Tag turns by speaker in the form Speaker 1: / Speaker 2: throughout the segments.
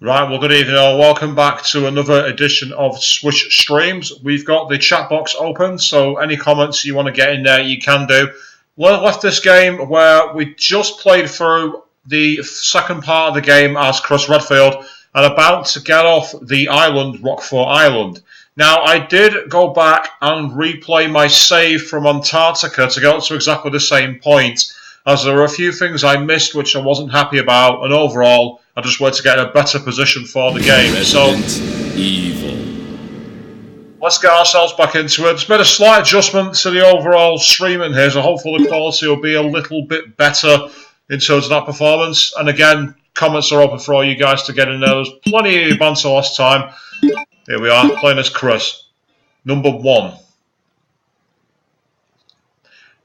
Speaker 1: Right, well, good evening all. Welcome back to another edition of Swish Streams. We've got the chat box open, so any comments you want to get in there, you can do. We left this game where we just played through the second part of the game as Chris Redfield and about to get off the island, Rockfort Island. Now, I did go back and replay my save from Antarctica to get up to exactly the same point, as there were a few things I missed which I wasn't happy about, and overall, I just wanted to get in a better position for the game. So,
Speaker 2: evil.
Speaker 1: Let's get ourselves back into it. There's been a slight adjustment to the overall streaming here, so hopefully the quality will be a little bit better in terms of that performance. And again, comments are open for all you guys to get in there. There's plenty of banter last time. Here we are, playing as Chris. Number 1.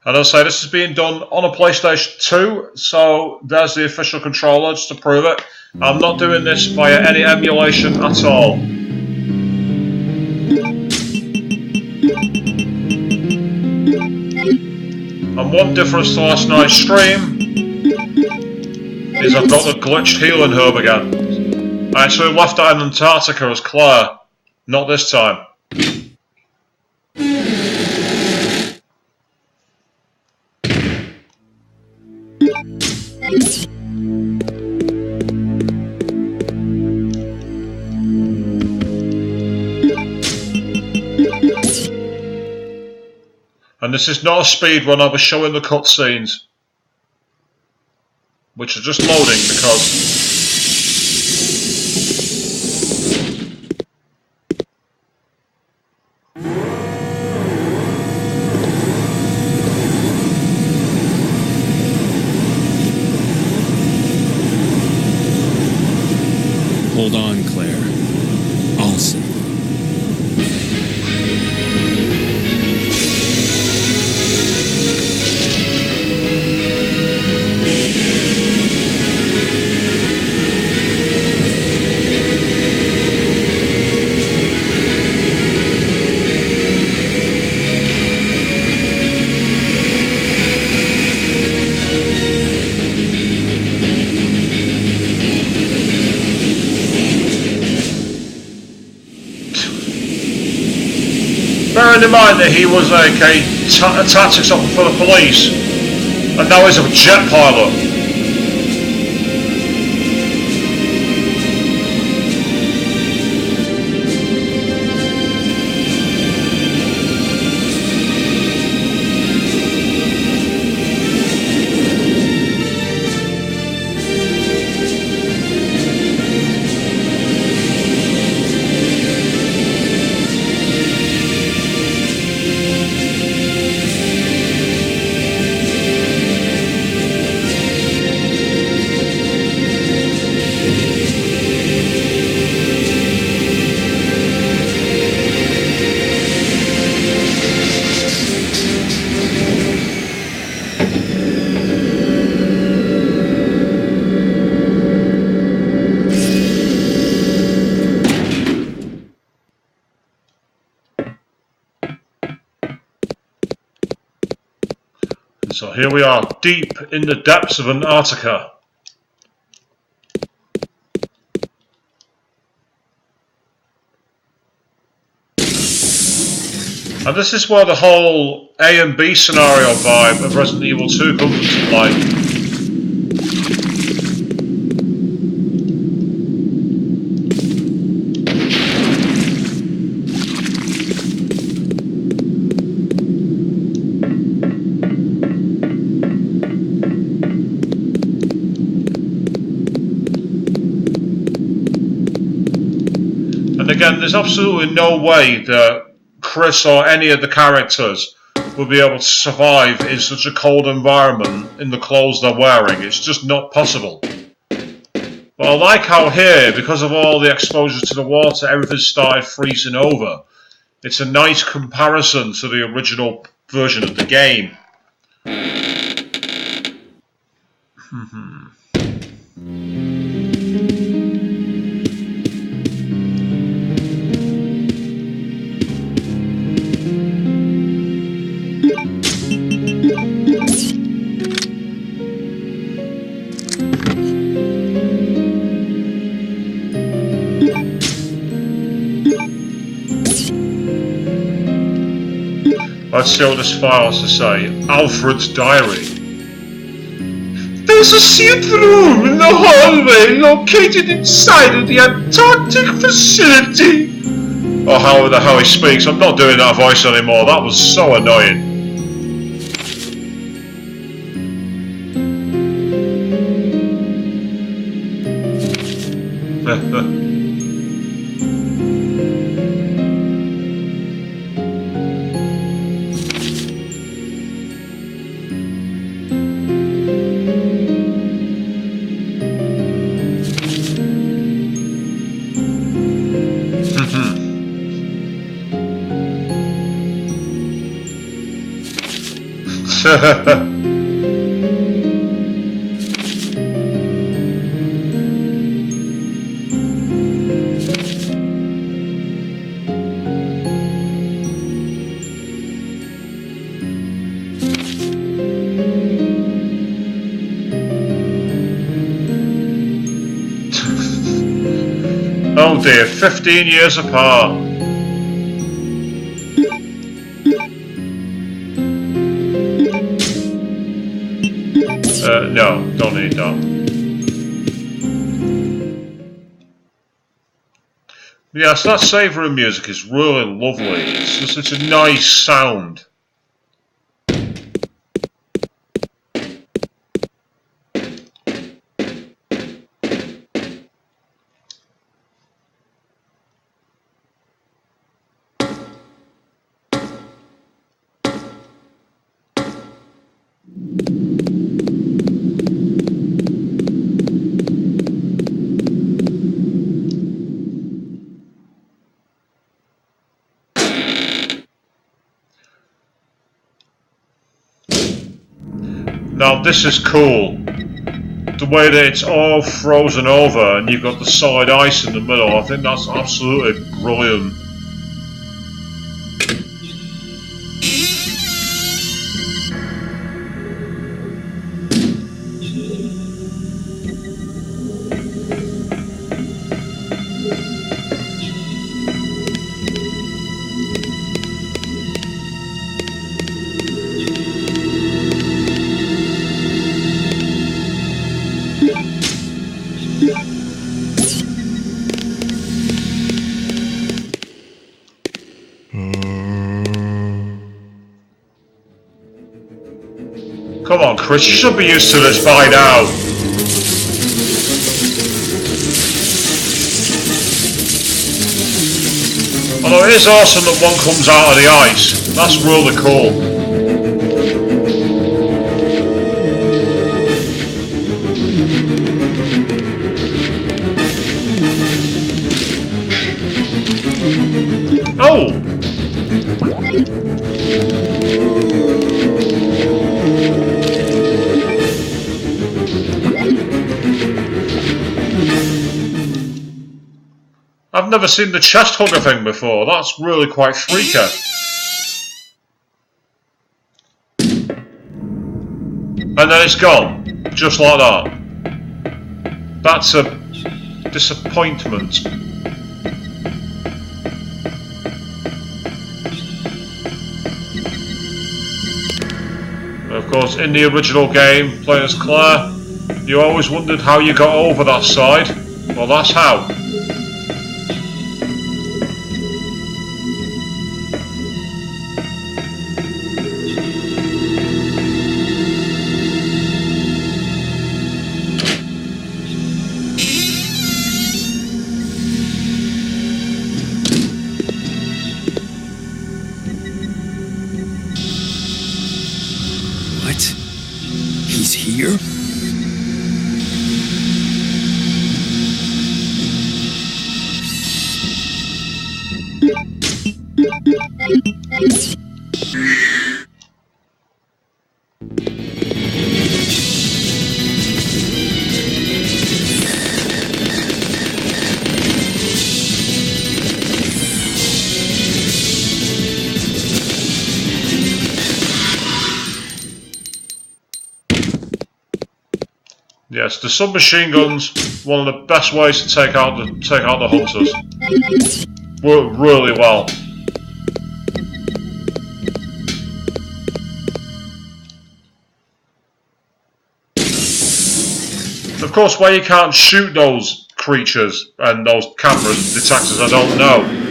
Speaker 1: And I'll say this is being done on a PlayStation 2, so there's the official controller just to prove it. I'm not doing this via any emulation at all. And one difference to last night's stream is I've got the glitched healing herb again. I actually left that in Antarctica as Claire, not this time. And this is not a speed run, I'll be showing the cutscenes, which are just loading because
Speaker 2: Hold on, Claire. I'll see.
Speaker 1: bearing in mind that he was a tactics officer for the police, and now he's a jet pilot. So here we are, deep in the depths of Antarctica. And this is where the whole A and B scenario vibe of Resident Evil 2 comes into play. Again, there's absolutely no way that Chris or any of the characters will be able to survive in such a cold environment in the clothes they're wearing. It's just not possible. But I like how here, because of all the exposure to the water, everything started freezing over. It's a nice comparison to the original version of the game. Let's see what this file has to say. Alfred's diary. There's a sealed room in the hallway located inside of the Antarctic facility. Or however the hell he speaks. I'm not doing that voice anymore. That was so annoying. Oh dear, 15 years apart. No, don't need that. Yes, that save room music is really lovely. It's just such a nice sound. Now this is cool. The way that it's all frozen over and you've got the solid ice in the middle, I think that's absolutely brilliant. Come on, Chris, you should be used to this by now. Although it is awesome that one comes out of the ice. That's really cool. Oh! I've never seen the chest hugger thing before. That's really quite freaky. And then it's gone. Just like that. That's a disappointment. Of course, in the original game, playing as Claire, you always wondered how you got over that side. Well, that's how.
Speaker 2: He's here?
Speaker 1: Yes, the submachine guns, one of the best ways to take out the hunters. Work really well. Of course, why you can't shoot those creatures and those cameras detectors, I don't know.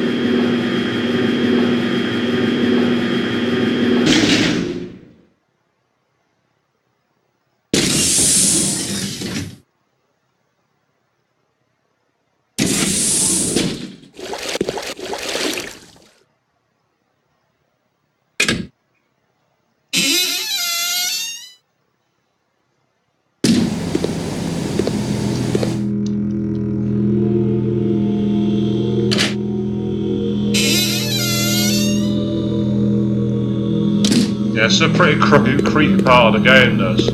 Speaker 1: Yeah, it's a pretty creepy part of the game, this.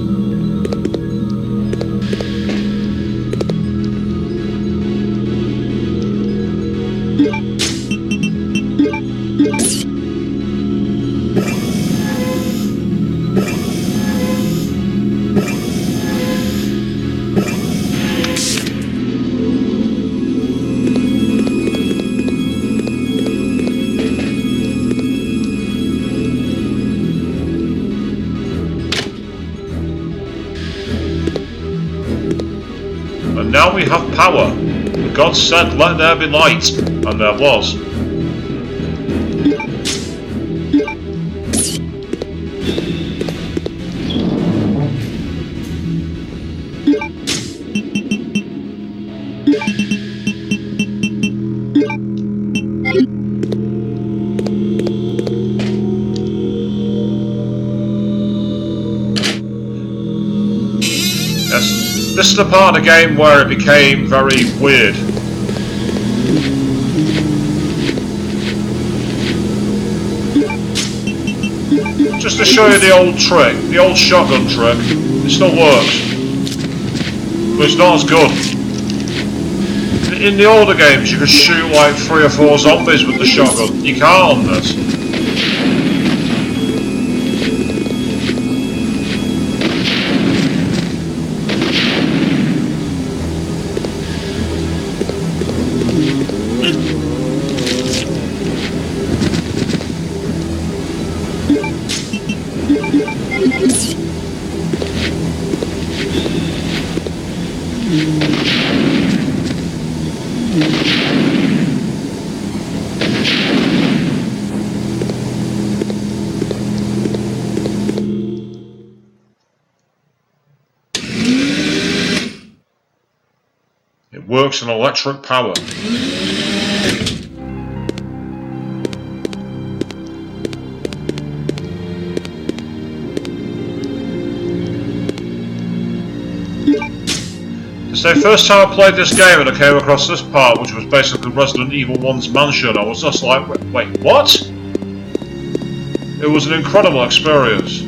Speaker 1: And now we have power. God said, let there be light, and there was. Yes, this is the part of the game where it became very weird. Just to show you the old trick, the old shotgun trick, it still works, but it's not as good. In the older games you could shoot like 3 or 4 zombies with the shotgun, you can't on this. It works on electric power. It's the first time I played this game and I came across this part, which was basically Resident Evil 1's mansion. I was just like, wait, what? It was an incredible experience.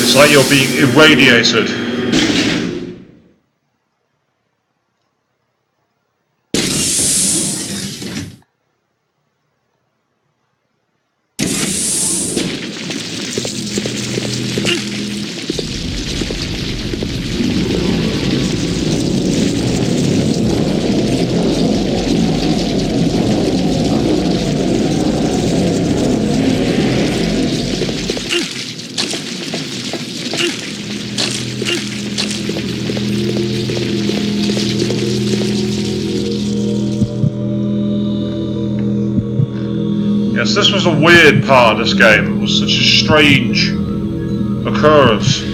Speaker 1: It's like you're being irradiated. Yes, this was a weird part of this game. It was such a strange occurrence.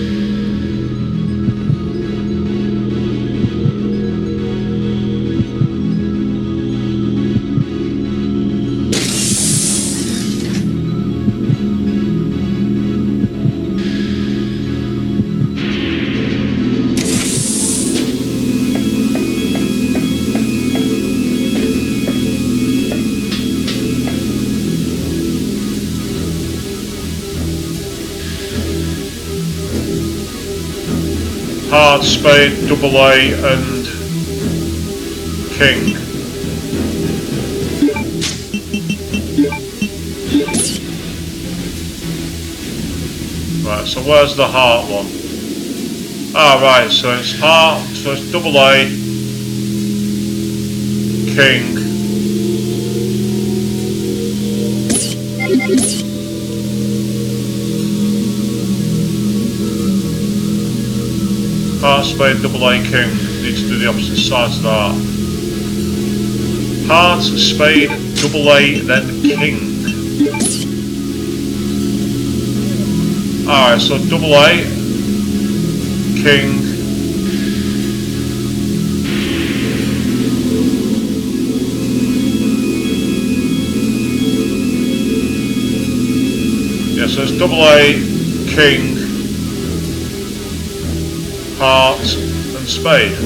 Speaker 1: Heart, spade, double A, and king. Right, so where's the heart one? Ah, right, so it's heart, so it's double A, king. Heart, spade, double A, king. Need to do the opposite sides of that. Heart, spade, double A, then king. Alright, so double A, king. Yeah, so it's double A, king, heart, and spade.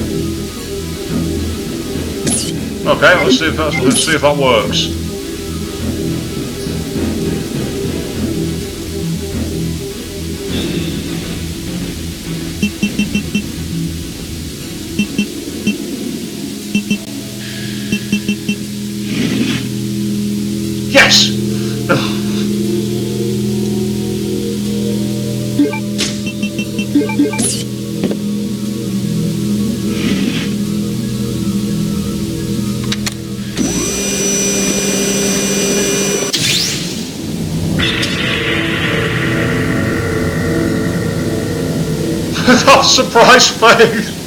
Speaker 1: Okay, let's see if that works. Yes! That surprised me!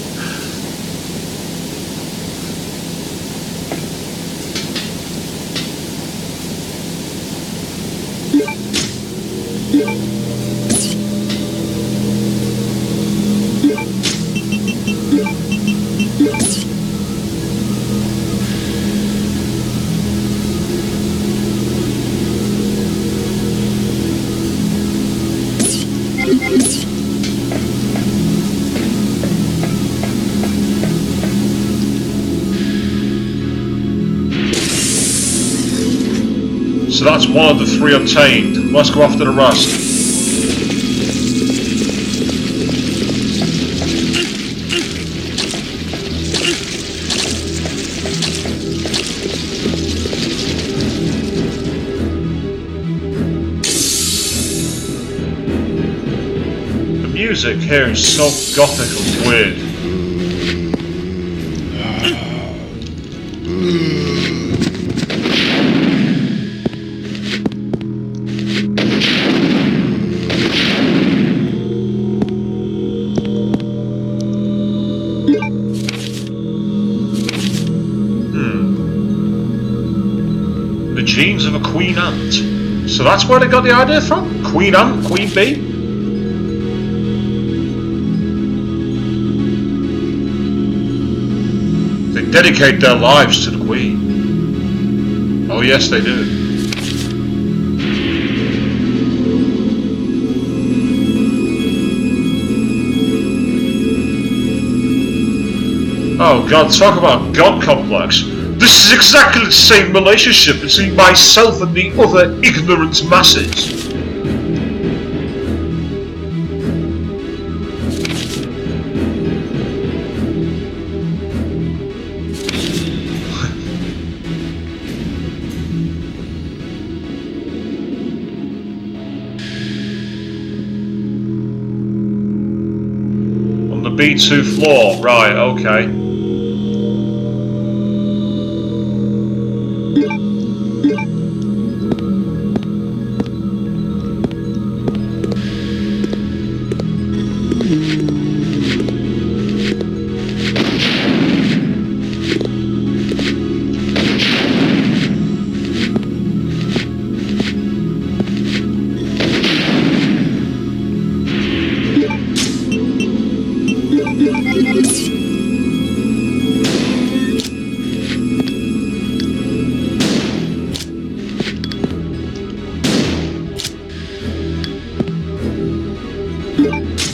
Speaker 1: So that's one of the 3 obtained. Let's go after the rest. The music here is so gothic and weird. Genes of a queen ant. So that's where they got the idea from? Queen ant, queen bee? They dedicate their lives to the queen. Oh yes, they do. Oh god, talk about god complex. This is exactly the same relationship between myself and the other ignorant masses. On the B2 floor, right, okay.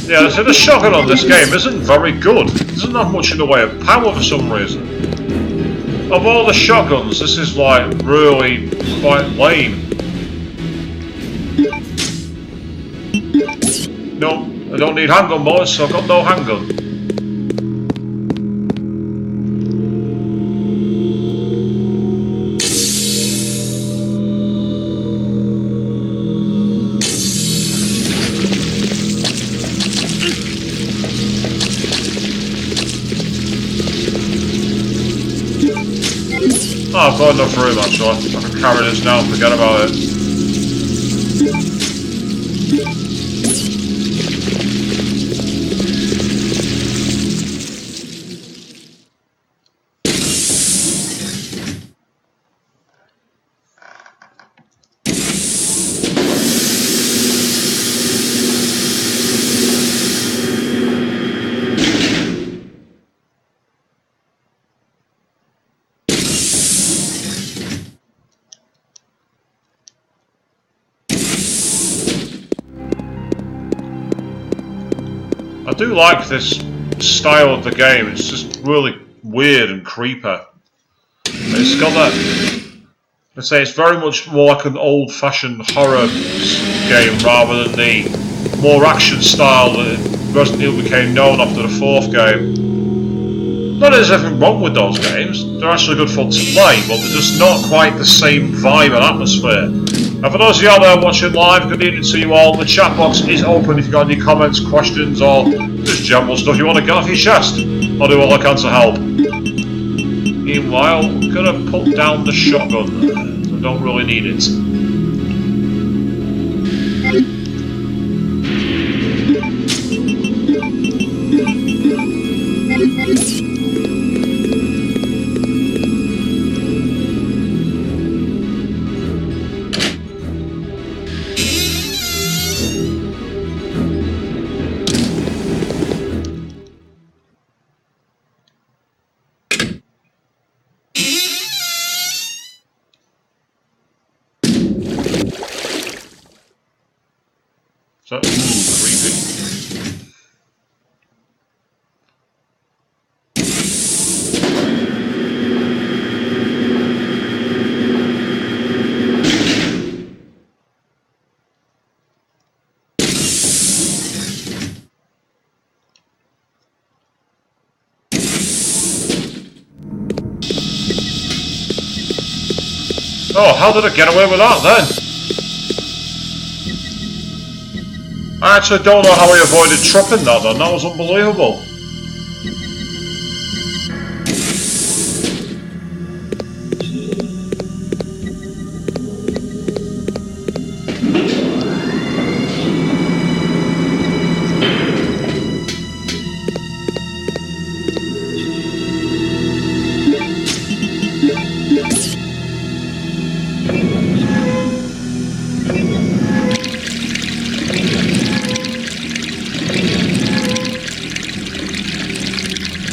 Speaker 1: Yeah, so the shotgun on this game isn't very good. It doesn't have much in the way of power for some reason. Of all the shotguns, this is like really quite lame. No, I don't need handgun bullets, so I've got no handgun. Oh, I've got enough room actually. I can carry this now, forget about it. I do like this style of the game, it's just really weird and creepy. It's got that, I'd say it's very much more like an old-fashioned horror game rather than the more action style that Resident Evil became known after the 4th game. Not that there's anything wrong with those games, they're actually good fun to play, but they're just not quite the same vibe and atmosphere. And for those of you out there watching live, good evening to you all. The chat box is open if you've got any comments, questions, or just general stuff you want to get off your chest. I'll do all I can to help. Meanwhile, I'm going to put down the shotgun. I don't really need it. So, creepy. Oh, how did I get away with that then? I actually don't know how I avoided tripping that then, that was unbelievable.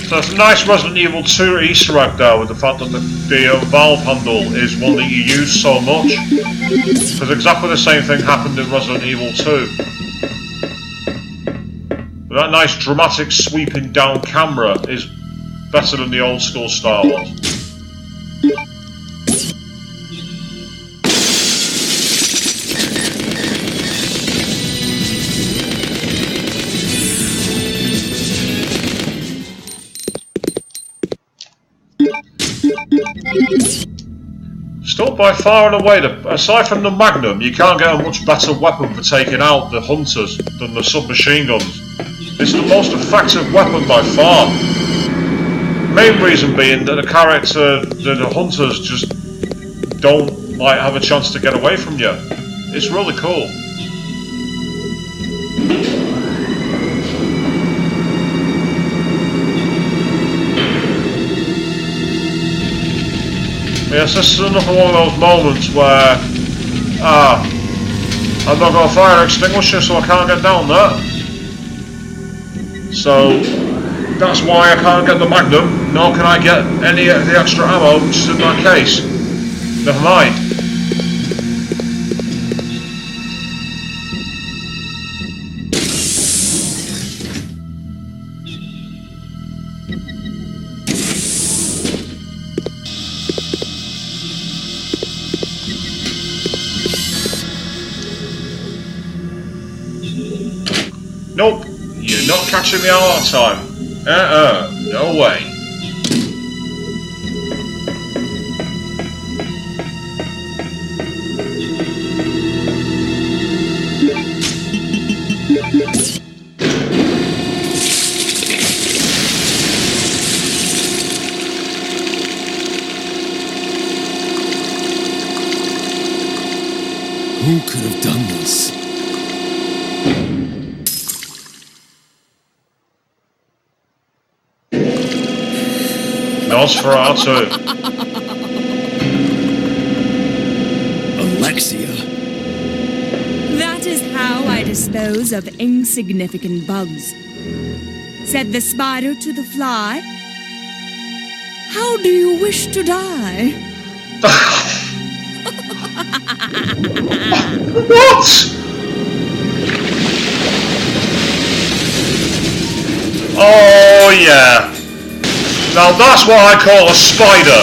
Speaker 1: So it's a nice Resident Evil 2 Easter egg there with the fact that the valve handle is one that you use so much. Because exactly the same thing happened in Resident Evil 2. But that nice dramatic sweeping down camera is better than the old school style was. Still by far and away, aside from the Magnum, you can't get a much better weapon for taking out the hunters than the submachine guns. It's the most effective weapon by far. Main reason being that the hunters just don't have a chance to get away from you. It's really cool. Yes, this is another one of those moments where I've not got a fire extinguisher, so I can't get down there. So that's why I can't get the Magnum, nor can I get any of the extra ammo which is in that case. Never mind. Nope, you're not catching me all the time. No way. Nosferatu.
Speaker 2: Alexia.
Speaker 3: That is how I dispose of insignificant bugs. Said the spider to the fly. How do you wish to die?
Speaker 1: What? Oh yeah. Now that's what I call a spider.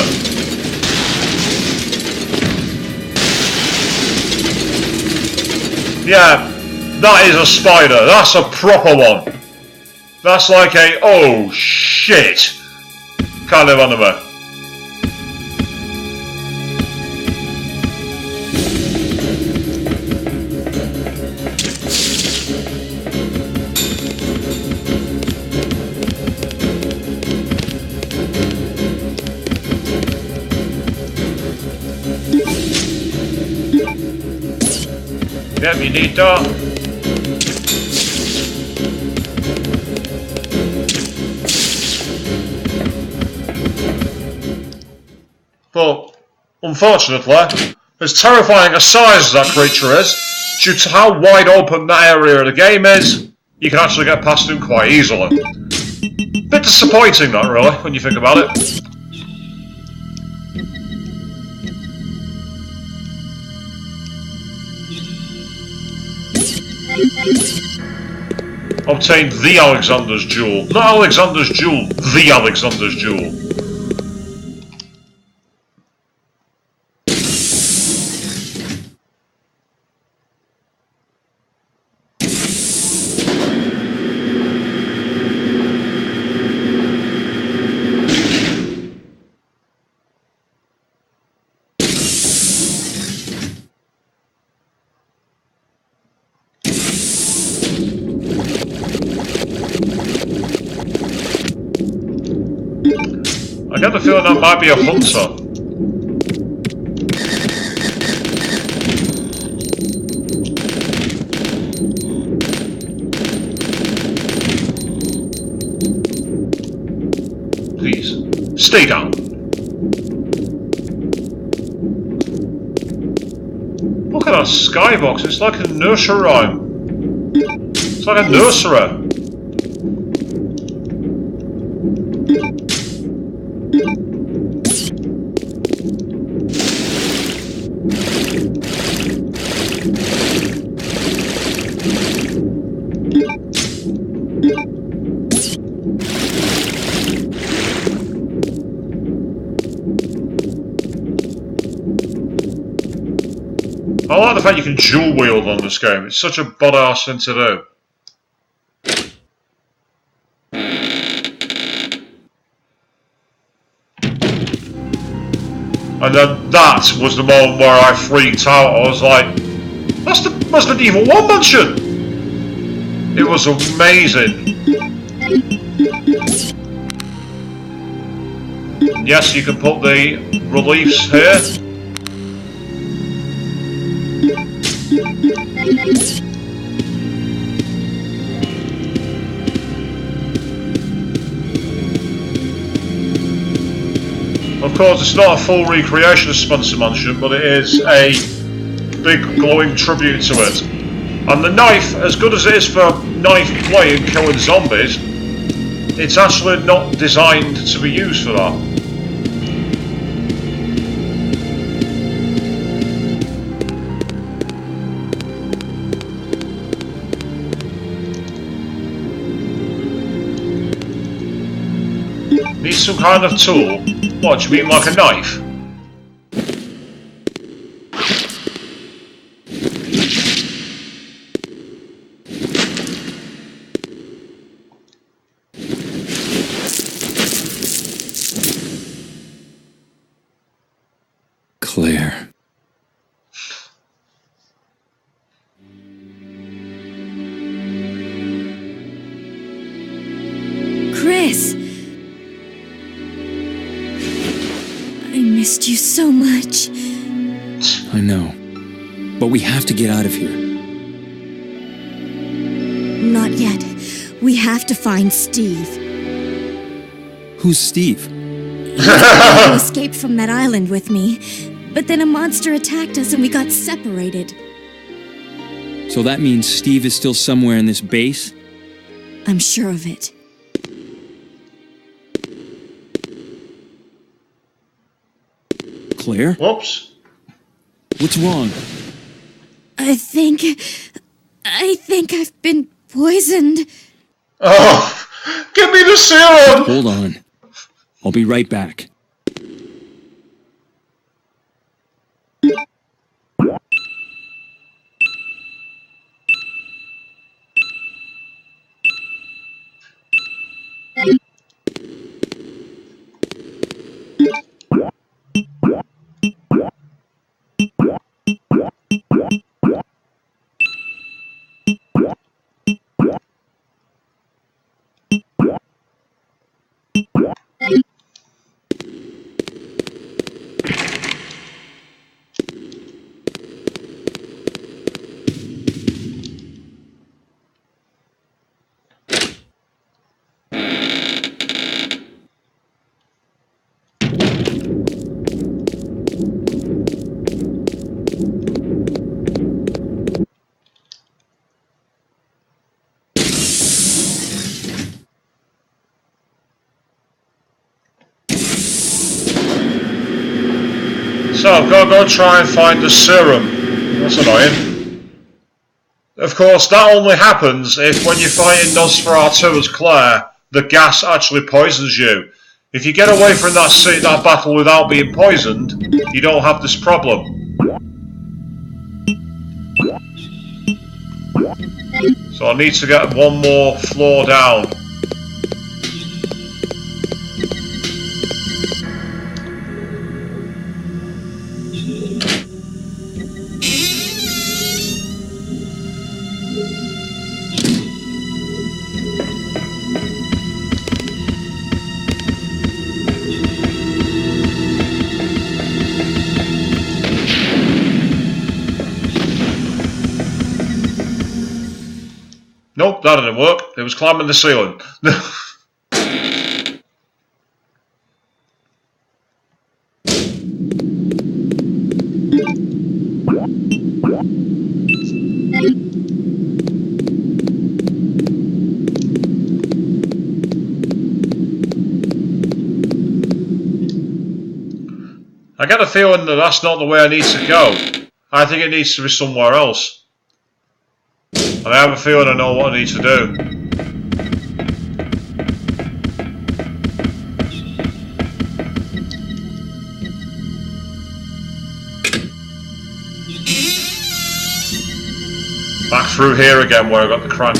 Speaker 1: Yeah, that is a spider. That's a proper one. That's like a oh shit kind of anime. Yep, you need that. But, unfortunately, as terrifying a size as that creature is, due to how wide open that area of the game is, you can actually get past him quite easily. Bit disappointing that, really, when you think about it. Obtained the Alexander's Jewel. Not Alexander's Jewel, the Alexander's Jewel. I get the feeling that might be a hunter. Please, stay down. Look at that skybox, it's like a nursery rhyme. It's like a nursery. I like the fact you can dual wield on this game. It's such a badass thing to do. And then that was the moment where I freaked out. I was like, that's the Resident Evil 1 mansion! It was amazing. Yes, you can put the reliefs here. Of course, it's not a full recreation of Spencer Mansion, but it is a big glowing tribute to it. And the knife, as good as it is for knife play and killing zombies, it's actually not designed to be used for that. Needs some kind of tool. What, do you mean like a knife?
Speaker 2: Claire.
Speaker 3: Chris! I missed you so much.
Speaker 2: I know. But we have to get out of here.
Speaker 3: Not yet. We have to find Steve.
Speaker 2: Who's Steve?
Speaker 4: to escape from that island with me, but then a monster attacked us and we got separated.
Speaker 2: So that means Steve is still somewhere in this base?
Speaker 4: I'm sure of it.
Speaker 2: Claire?
Speaker 1: Whoops.
Speaker 2: What's wrong?
Speaker 4: I think I've been poisoned.
Speaker 1: Oh, give me the serum!
Speaker 2: Hold on. I'll be right back.
Speaker 1: So I've got to go try and find the serum. That's annoying. Of course, that only happens if when you're fighting Nosferatu as Claire, the gas actually poisons you. If you get away from that battle without being poisoned, you don't have this problem. So I need to get one more floor down. Nope, that didn't work. It was climbing the ceiling. I get a feeling that that's not the way I need to go. I think it needs to be somewhere else. And I have a feeling I know what I need to do. Back through here again where I got the crank.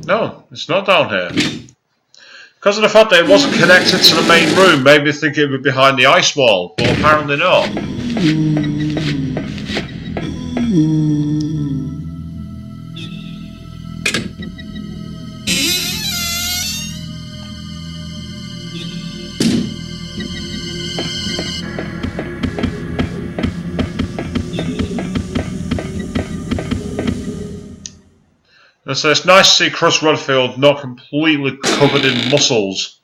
Speaker 1: No, it's not down here. Because of the fact that it wasn't connected to the main room, made me think it would be behind the ice wall, but apparently not. And so it's nice to see Chris Redfield not completely covered in muscles.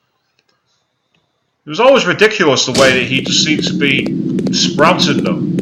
Speaker 1: It was always ridiculous the way that he just seemed to be sprouting them.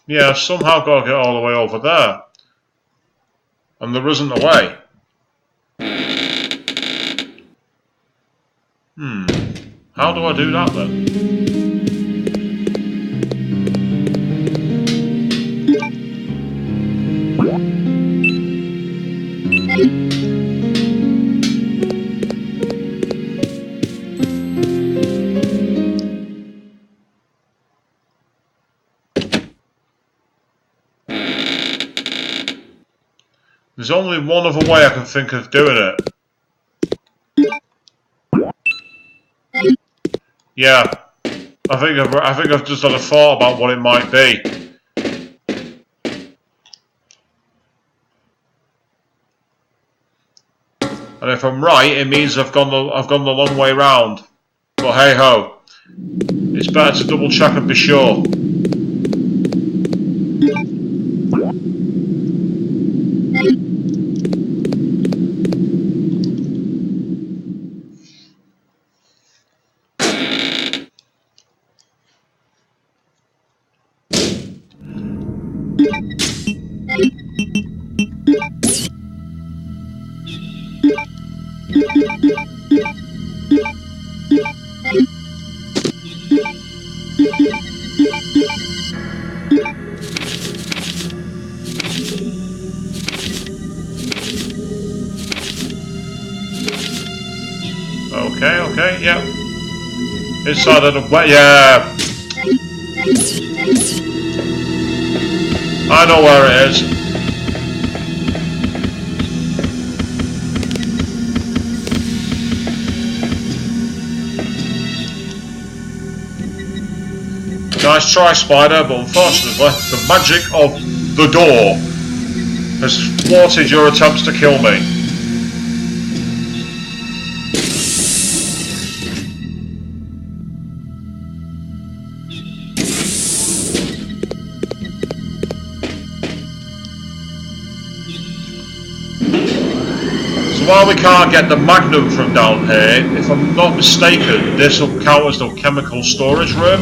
Speaker 1: Yeah, I've somehow got to get all the way over there. And there isn't a way. How do I do that then? There's only one other way I can think of doing it. Yeah, I think I've just had a thought about what it might be. And if I'm right, it means I've gone the long way round. But hey ho, it's better to double check and be sure. Okay, yeah. Inside of the way, yeah. I know where it is. Nice try, Spider, but unfortunately, the magic of the door has thwarted your attempts to kill me. While we can't get the Magnum from down here, if I'm not mistaken, this will count as the chemical storage room.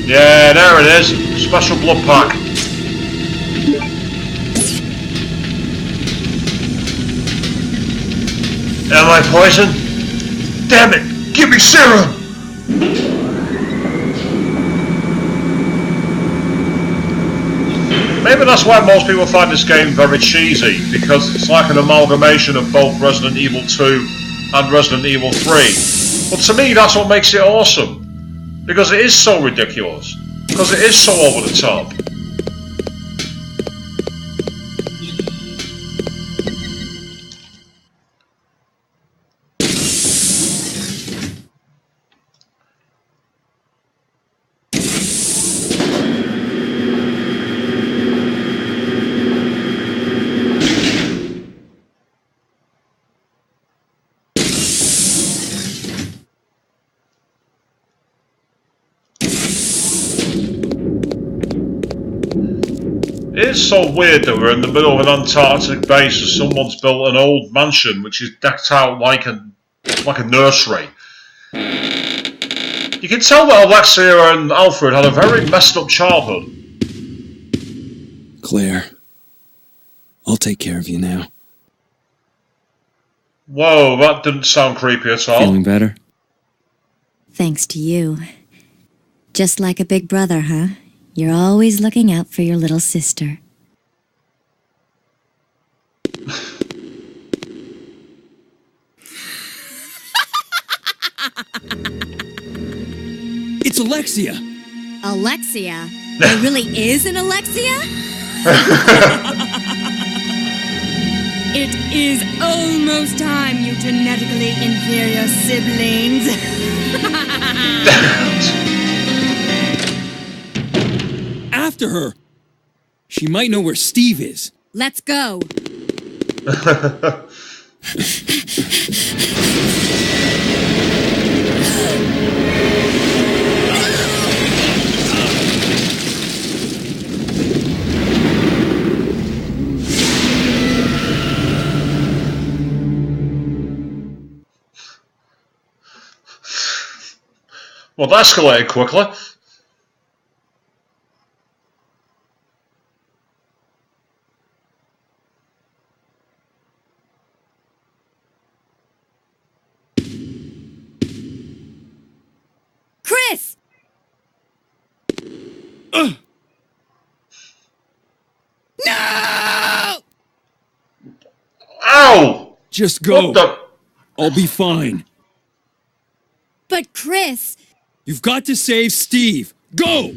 Speaker 1: Yeah, there it is. Special blood pack. Am I poisoned? Damn it! Give me serum! Maybe that's why most people find this game very cheesy, because it's like an amalgamation of both Resident Evil 2 and Resident Evil 3. But to me, that's what makes it awesome. Because it is so ridiculous. Because it is so over the top. It is so weird that we're in the middle of an Antarctic base and someone's built an old mansion which is decked out like a nursery. You can tell that Alexia and Alfred had a very messed up childhood.
Speaker 2: Claire, I'll take care of you now.
Speaker 1: Whoa, that didn't sound creepy at all.
Speaker 2: Feeling better?
Speaker 4: Thanks to you. Just like a big brother, huh? You're always looking out for your little sister.
Speaker 2: It's Alexia!
Speaker 4: Alexia? There really is an Alexia?
Speaker 3: It is almost time, you genetically inferior siblings.
Speaker 2: After her! She might know where Steve is.
Speaker 4: Let's go.
Speaker 1: Well, that escalated quickly.
Speaker 4: Chris!
Speaker 2: No!
Speaker 1: Ow!
Speaker 2: Just go.
Speaker 1: What the?
Speaker 2: I'll be fine.
Speaker 4: But Chris,
Speaker 2: You've got to save Steve. Go!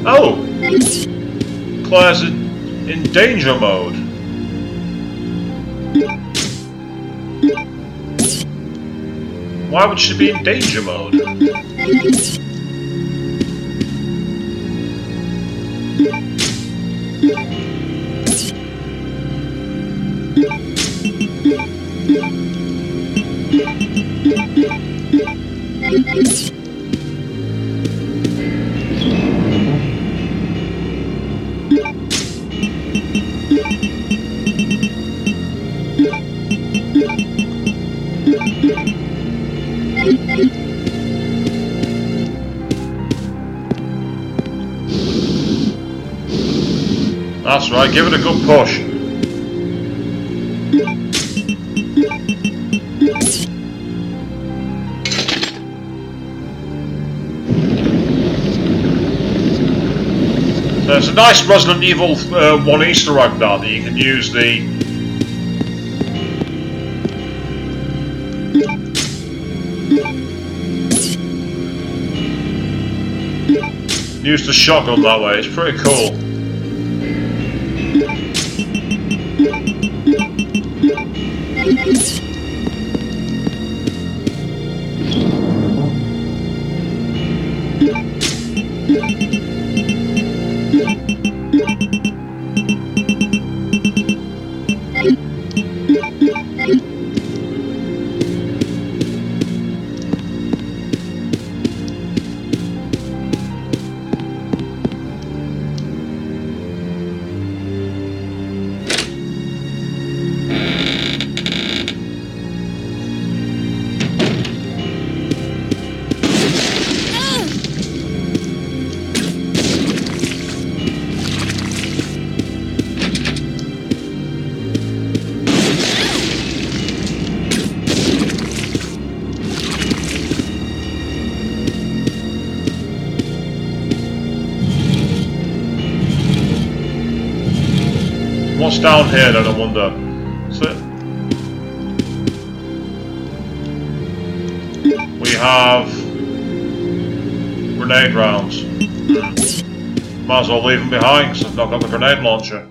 Speaker 1: Oh! Claire's in danger mode. Why would she be in danger mode? That's right, give it a good push. There's a nice Resident Evil 1 Easter egg there that you can use the shotgun that way. It's pretty cool. What's down here then, I wonder? So, we have grenade rounds. Might as well leave them behind because I've not got the grenade launcher.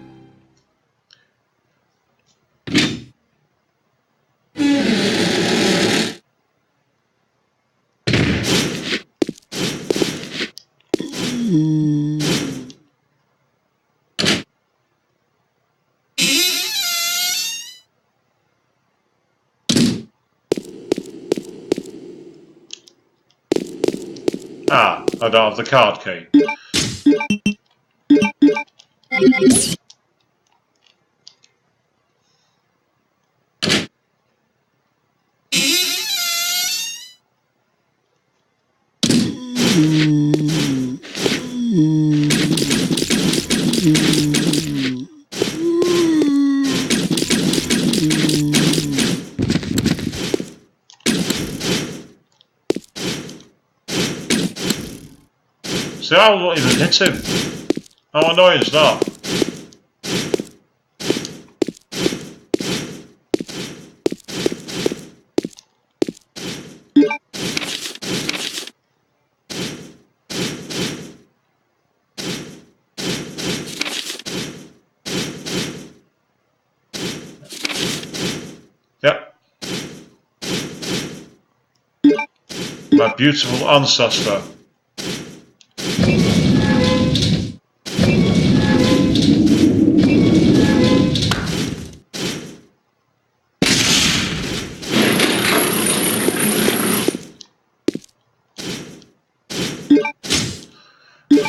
Speaker 1: Ah, I don't have the card key. See, I won't even hit him. How annoying is that? Yep. My beautiful ancestor.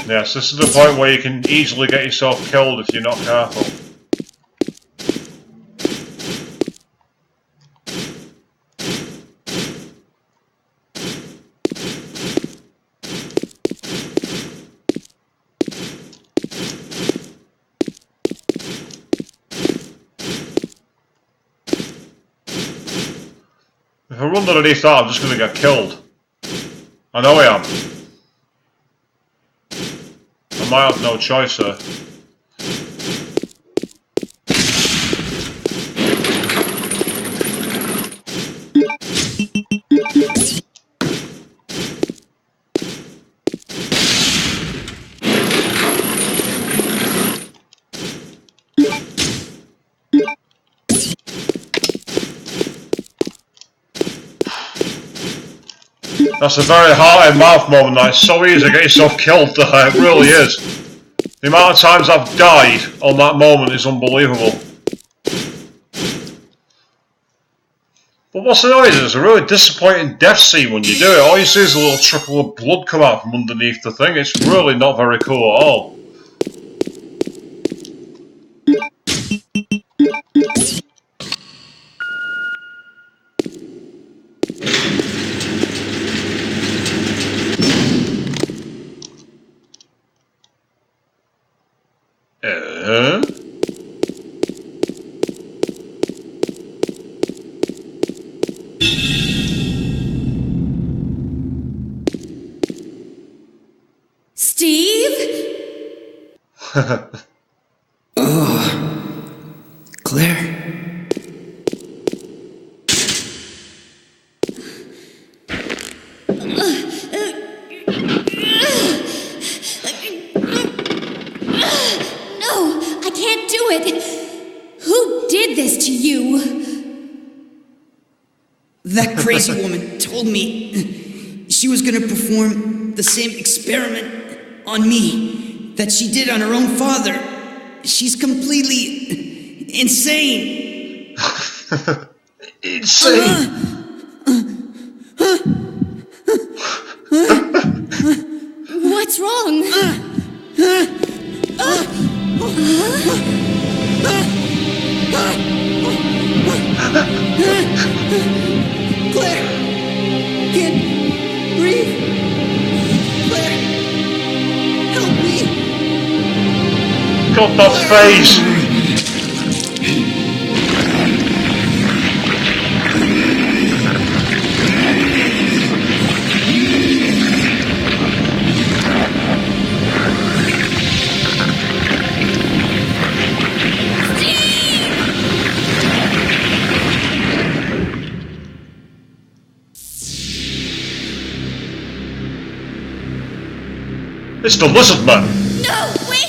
Speaker 1: Yes, this is the point where you can easily get yourself killed if you're not careful. If I run underneath that, I'm just going to get killed. I know I am. I might have no choice here. That's a very heart-in-mouth moment. That it's so easy to get yourself killed. It really is. The amount of times I've died on that moment is unbelievable. But what's annoying is it's a really disappointing death scene when you do it. All you see is a little trickle of blood come out from underneath the thing. It's really not very cool at all.
Speaker 5: Claire?
Speaker 3: No, I can't do it. Who did this to you?
Speaker 5: That crazy woman told me she was gonna perform the same experiment on me that she did on her own father. She's completely insane.
Speaker 1: Insane.
Speaker 3: What's wrong?
Speaker 5: Claire! Can't breathe! Claire! Help me!
Speaker 1: God, that face! It's the lizard man!
Speaker 3: No, wait!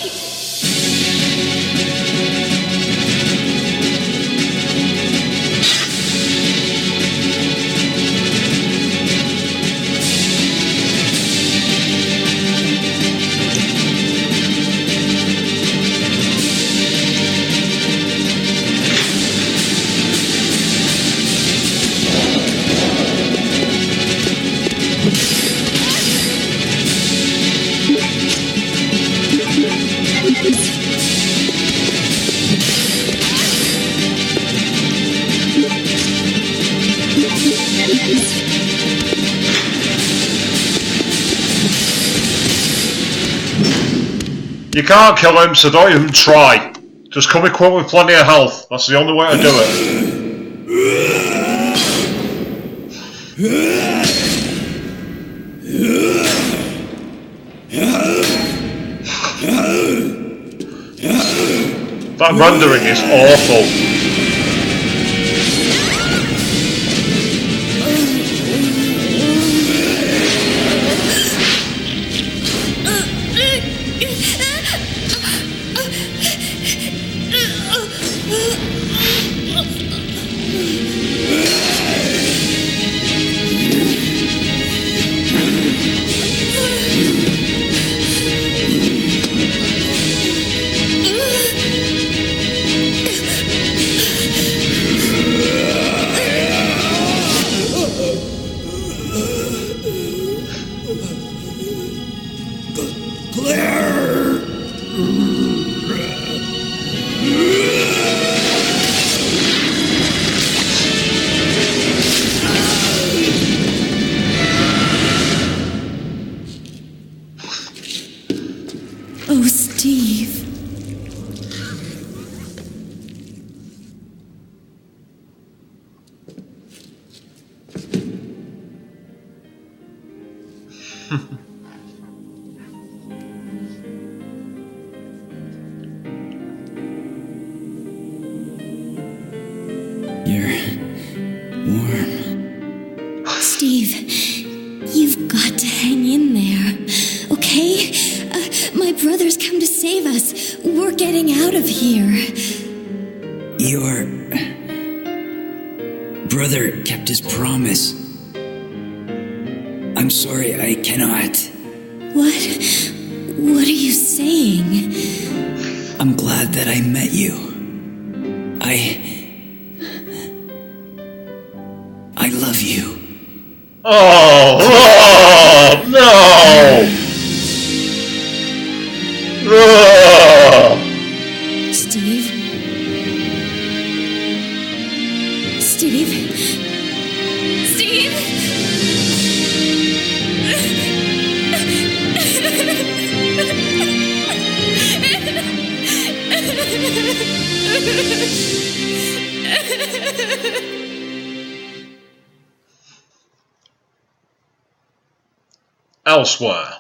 Speaker 1: You can't kill him, so don't even try. Just come equipped with plenty of health. That's the only way to do it. That rendering is awful.
Speaker 3: Oh, Steve.
Speaker 4: brother's come to save us. We're getting out of here.
Speaker 5: Your brother kept his promise. I'm sorry, I cannot.
Speaker 4: What are you saying?
Speaker 5: I'm glad that I met you. I love you.
Speaker 1: Oh, no!
Speaker 4: Steve? Steve?
Speaker 1: Elsewhere.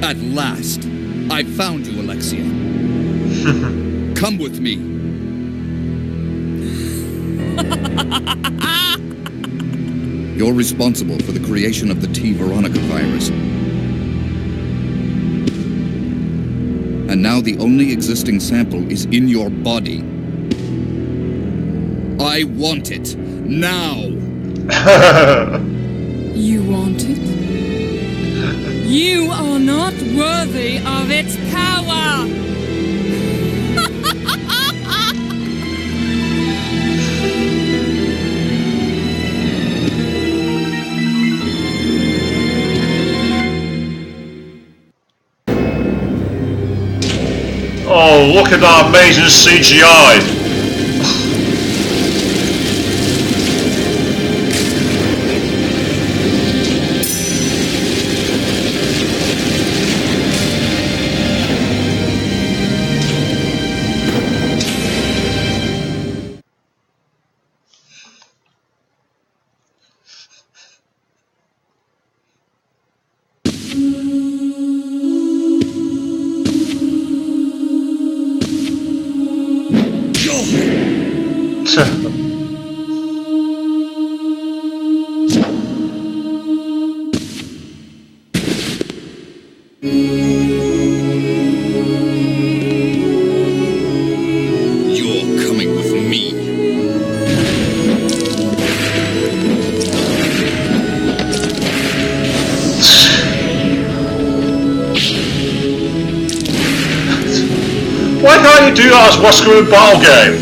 Speaker 6: At last, I found you, Alexia. Come with me. You're responsible for the creation of the T. Veronica virus. And now the only existing sample is in your body. I want it. Now!
Speaker 3: You want it? You are not worthy of its power!
Speaker 1: Oh, look at that amazing CGI!
Speaker 6: You're coming with me.
Speaker 1: Why can't you do that as Wesker in Battle Game?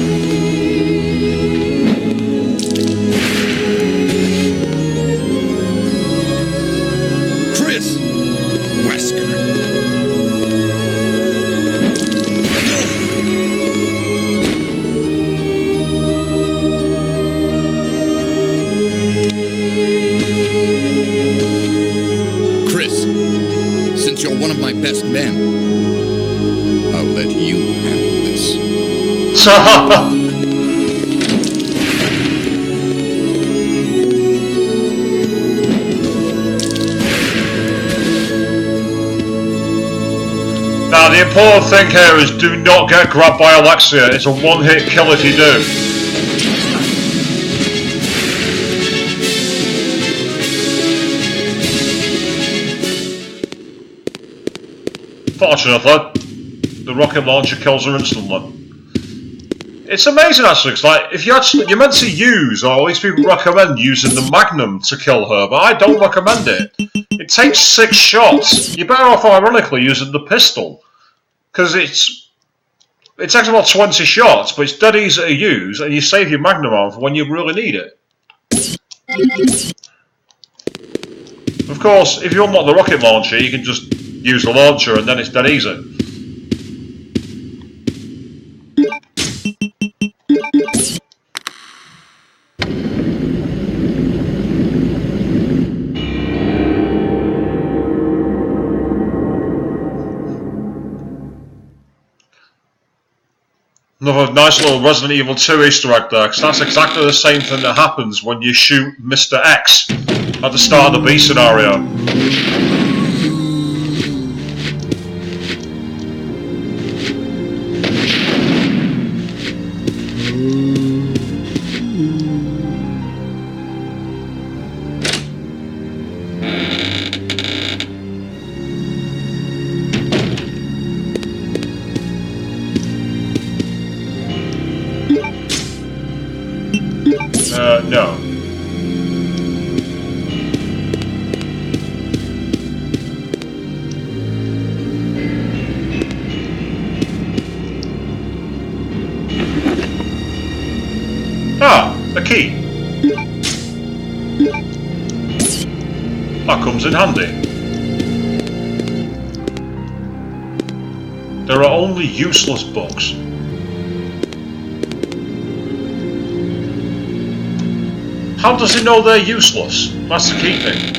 Speaker 6: Chris! Wesker. Chris, since you're one of my best men, I'll let you handle this.
Speaker 1: Now, the important thing here is do not get grabbed by Alexia. It's a one-hit kill if you do. Fortunately, the rocket launcher kills her instantly. It's amazing actually, it's like, if you're meant to use, or at least people recommend using the Magnum to kill her, but I don't recommend it. It takes 6 shots. You're better off, ironically, using the pistol. Because it takes about 20 shots, but it's dead easy to use, and you save your Magnum on for when you really need it. Of course, if you unlock the rocket launcher, you can just use the launcher, and then it's dead easy. Another nice little Resident Evil 2 Easter egg there, because that's exactly the same thing that happens when you shoot Mr. X at the start of the B scenario. No. Ah, a key. That comes in handy. There are only useless books. How does he know they're useless? That's the key thing.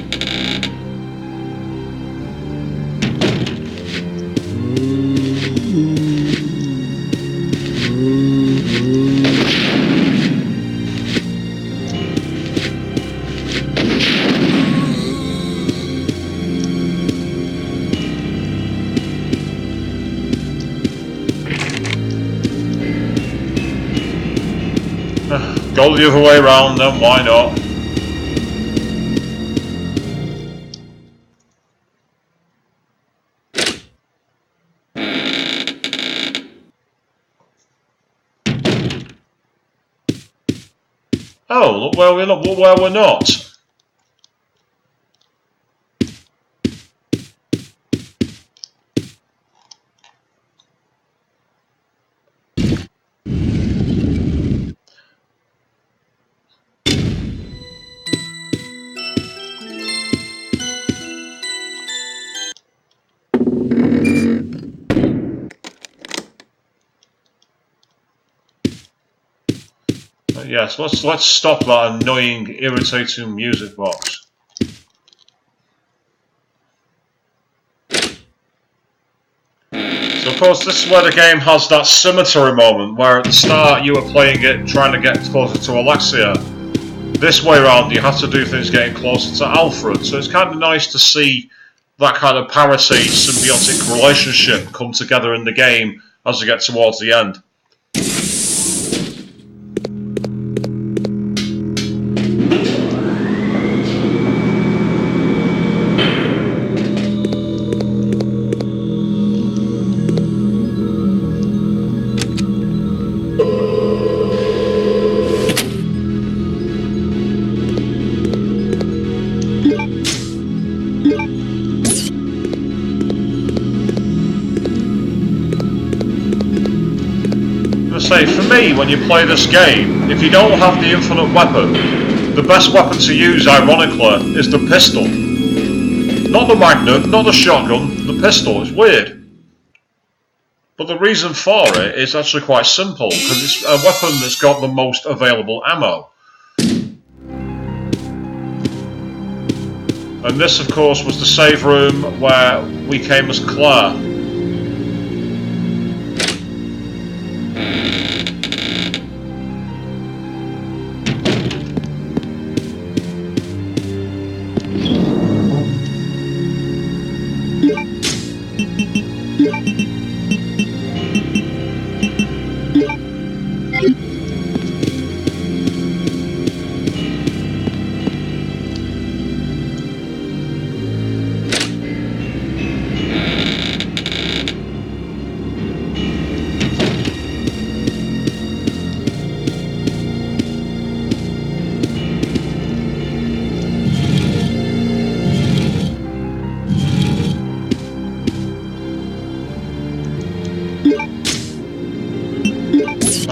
Speaker 1: Go the other way around, then why not? Oh, look where we're not. Look where we're not. Yes, let's stop that annoying, irritating music box. So of course this is where the game has that symmetry moment where at the start you were playing it trying to get closer to Alexia. This way around you have to do things getting closer to Alfred, so it's kind of nice to see that kind of parity, symbiotic relationship come together in the game as we get towards the end. Say, for me, when you play this game, if you don't have the infinite weapon, the best weapon to use, ironically, is the pistol. Not the magnum, not the shotgun, the pistol. It's weird. But the reason for it is actually quite simple, because it's a weapon that's got the most available ammo. And this, of course, was the save room where we came as Claire.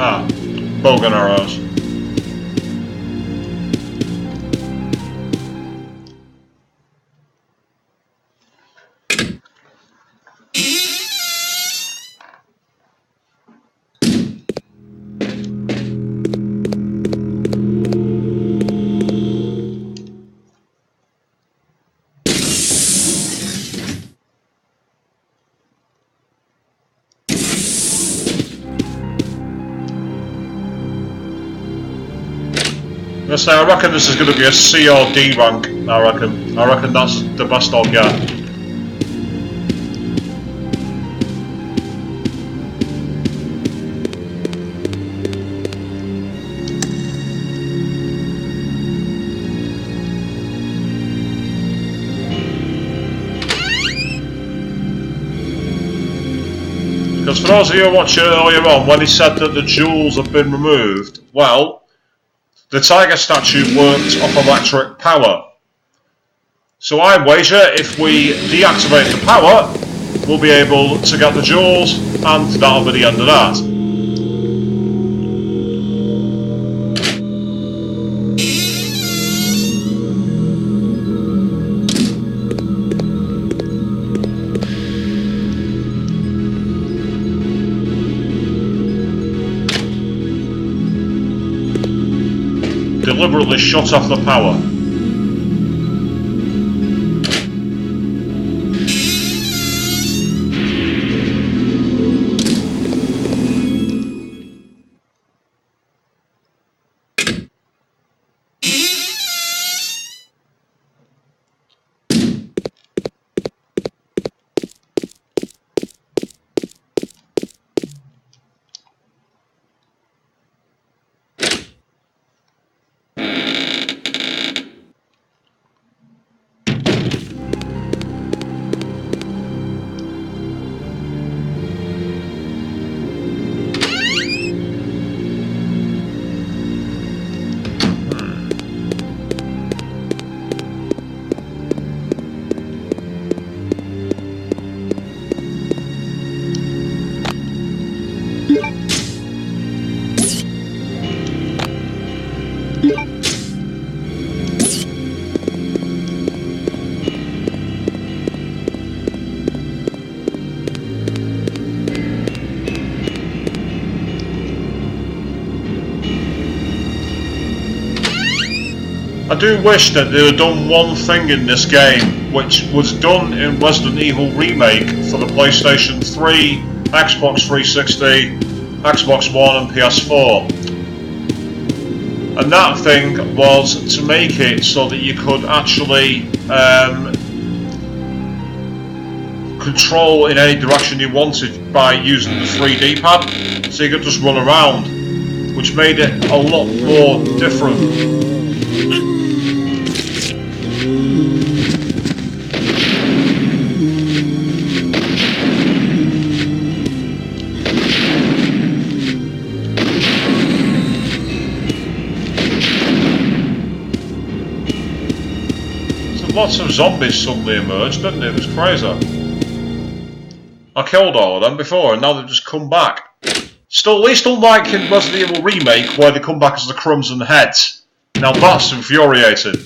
Speaker 1: Ah, bogan arrows. I reckon this is going to be a C or D rank. I reckon that's the best I'll get. Because for those of you who watched it earlier on, when he said that the jewels have been removed, well, the tiger statue worked off electric power. So I wager if we deactivate the power, we'll be able to get the jewels, and that'll be the end of that. Deliberately shut off the power. I do wish that they had done one thing in this game, which was done in Resident Evil Remake for the PlayStation 3, Xbox 360, Xbox One and PS4. And that thing was to make it so that you could actually control in any direction you wanted by using the 3D pad, so you could just run around, which made it a lot more different. Lots of zombies suddenly emerged, didn't it? It was crazy. I killed all of them before and now they've just come back. Still, at least unlike in Resident Evil Remake where they come back as the Crimson Heads. Now that's infuriating.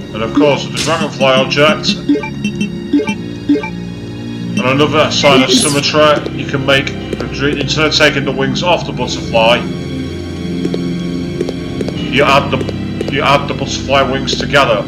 Speaker 1: And of course with the dragonfly object and another sign of symmetry, you can make, instead of taking the wings off the butterfly, you add the butterfly wings together.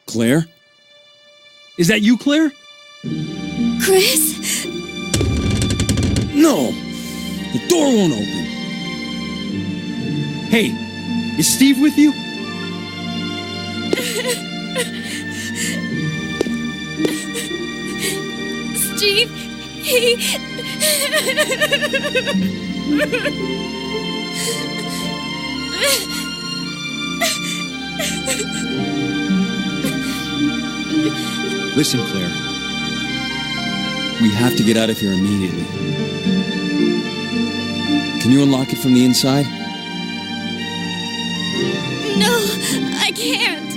Speaker 2: Claire? Is that you, Claire?
Speaker 3: Chris?
Speaker 2: No! The door won't open. Hey, is Steve with you?
Speaker 3: Steve, he...
Speaker 2: Listen, Claire. We have to get out of here immediately. Can you unlock it from the inside?
Speaker 3: No, I can't.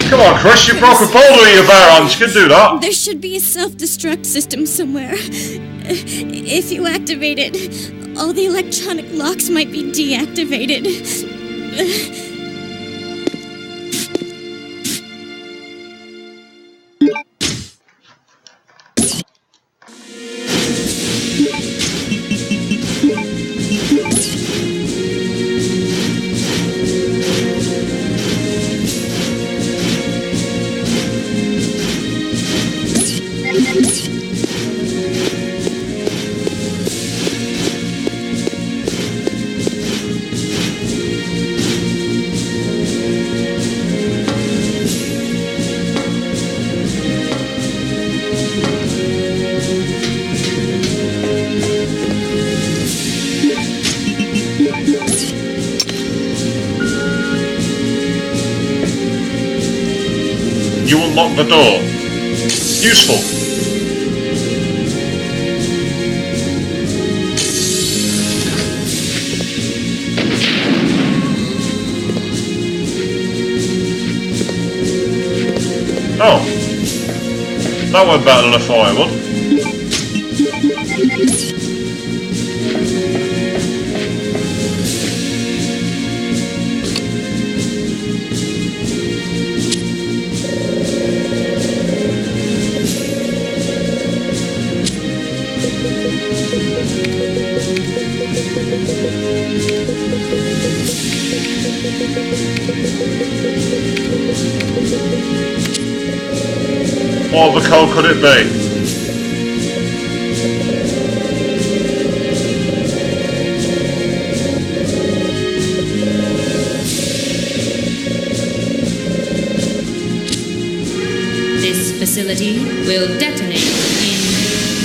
Speaker 1: Come on, Chris, you broke a boulder with your bare hands. You can do that.
Speaker 3: There should be a self-destruct system somewhere. If you activate it, all the electronic locks might be deactivated.
Speaker 1: You unlock the door. Useful. Oh. That went better than I thought it would. What other code could it be?
Speaker 7: This facility will detonate in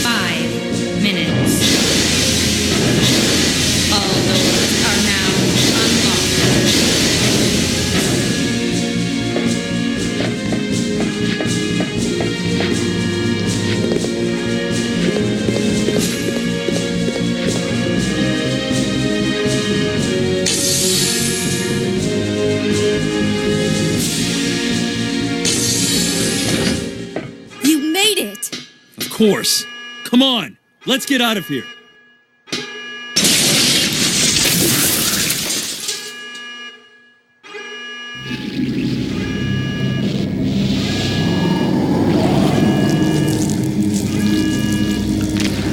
Speaker 7: 5 minutes. All doors are now unlocked.
Speaker 2: Of course. Come on, let's get out of here.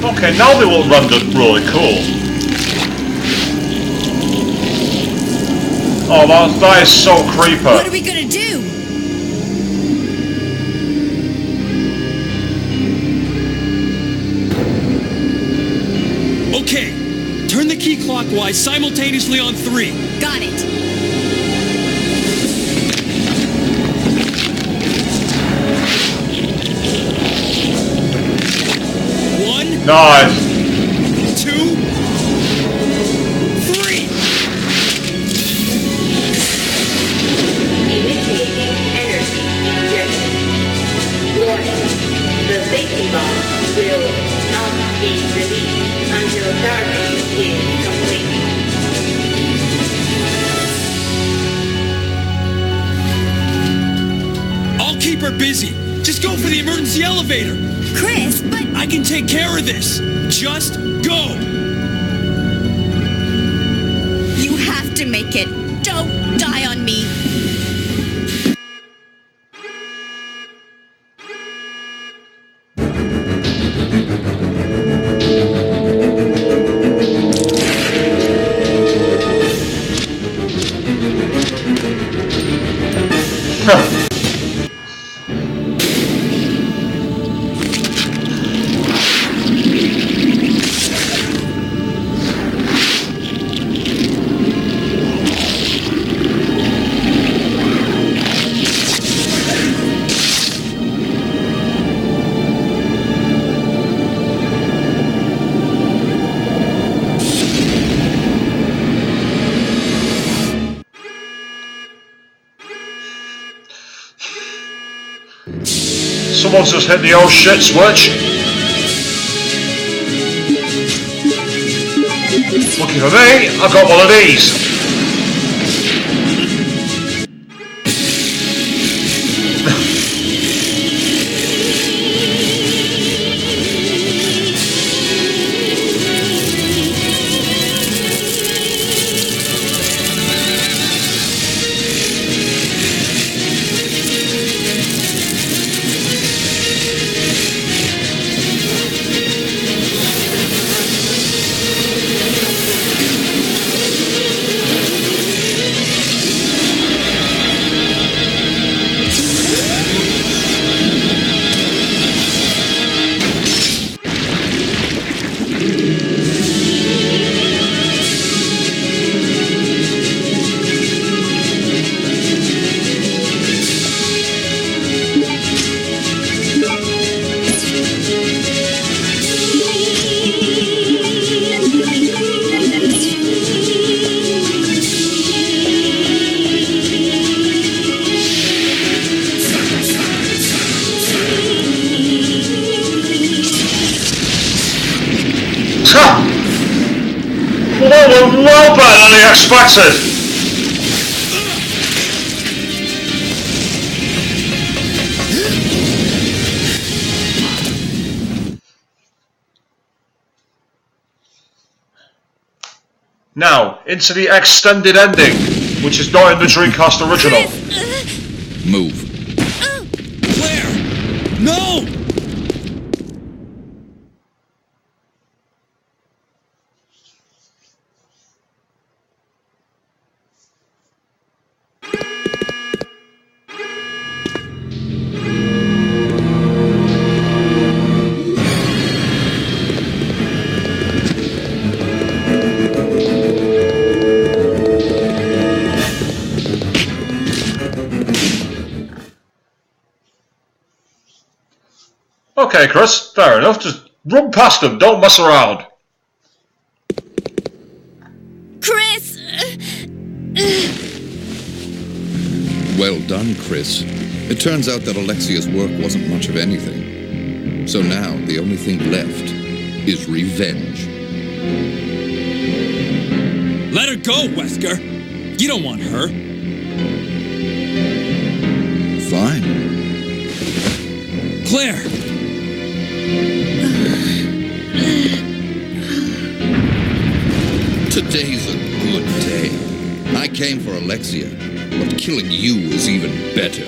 Speaker 1: Okay, now they will render really cool. Oh, that is so creepy.
Speaker 3: What are we gonna do?
Speaker 2: Okay, turn the key clockwise simultaneously on 3.
Speaker 3: Got it.
Speaker 2: One,
Speaker 1: Nice.
Speaker 2: 2, 3.
Speaker 8: Initiating energy injection. Warning. The safety bomb will not be released until charging is complete.
Speaker 2: I'll keep her busy. Just go for the emergency elevator!
Speaker 3: Chris, but...
Speaker 2: I can take care of this! Just go!
Speaker 3: You have to make it. Don't die on me.
Speaker 1: Someone's just hit the old shit switch. Lucky for me, I've got one of these. Well, that went well better than I expected. Now, into the extended ending, which is not in the Dreamcast original.
Speaker 6: Move.
Speaker 2: Claire! No!
Speaker 1: Okay, Chris, fair enough. Just run past them, don't mess around.
Speaker 3: Chris!
Speaker 6: Well done, Chris. It turns out that Alexia's work wasn't much of anything. So now the only thing left is revenge.
Speaker 2: Let her go, Wesker! You don't want her.
Speaker 6: Fine.
Speaker 2: Claire!
Speaker 6: Today's a good day. I came for Alexia, but killing you is even better.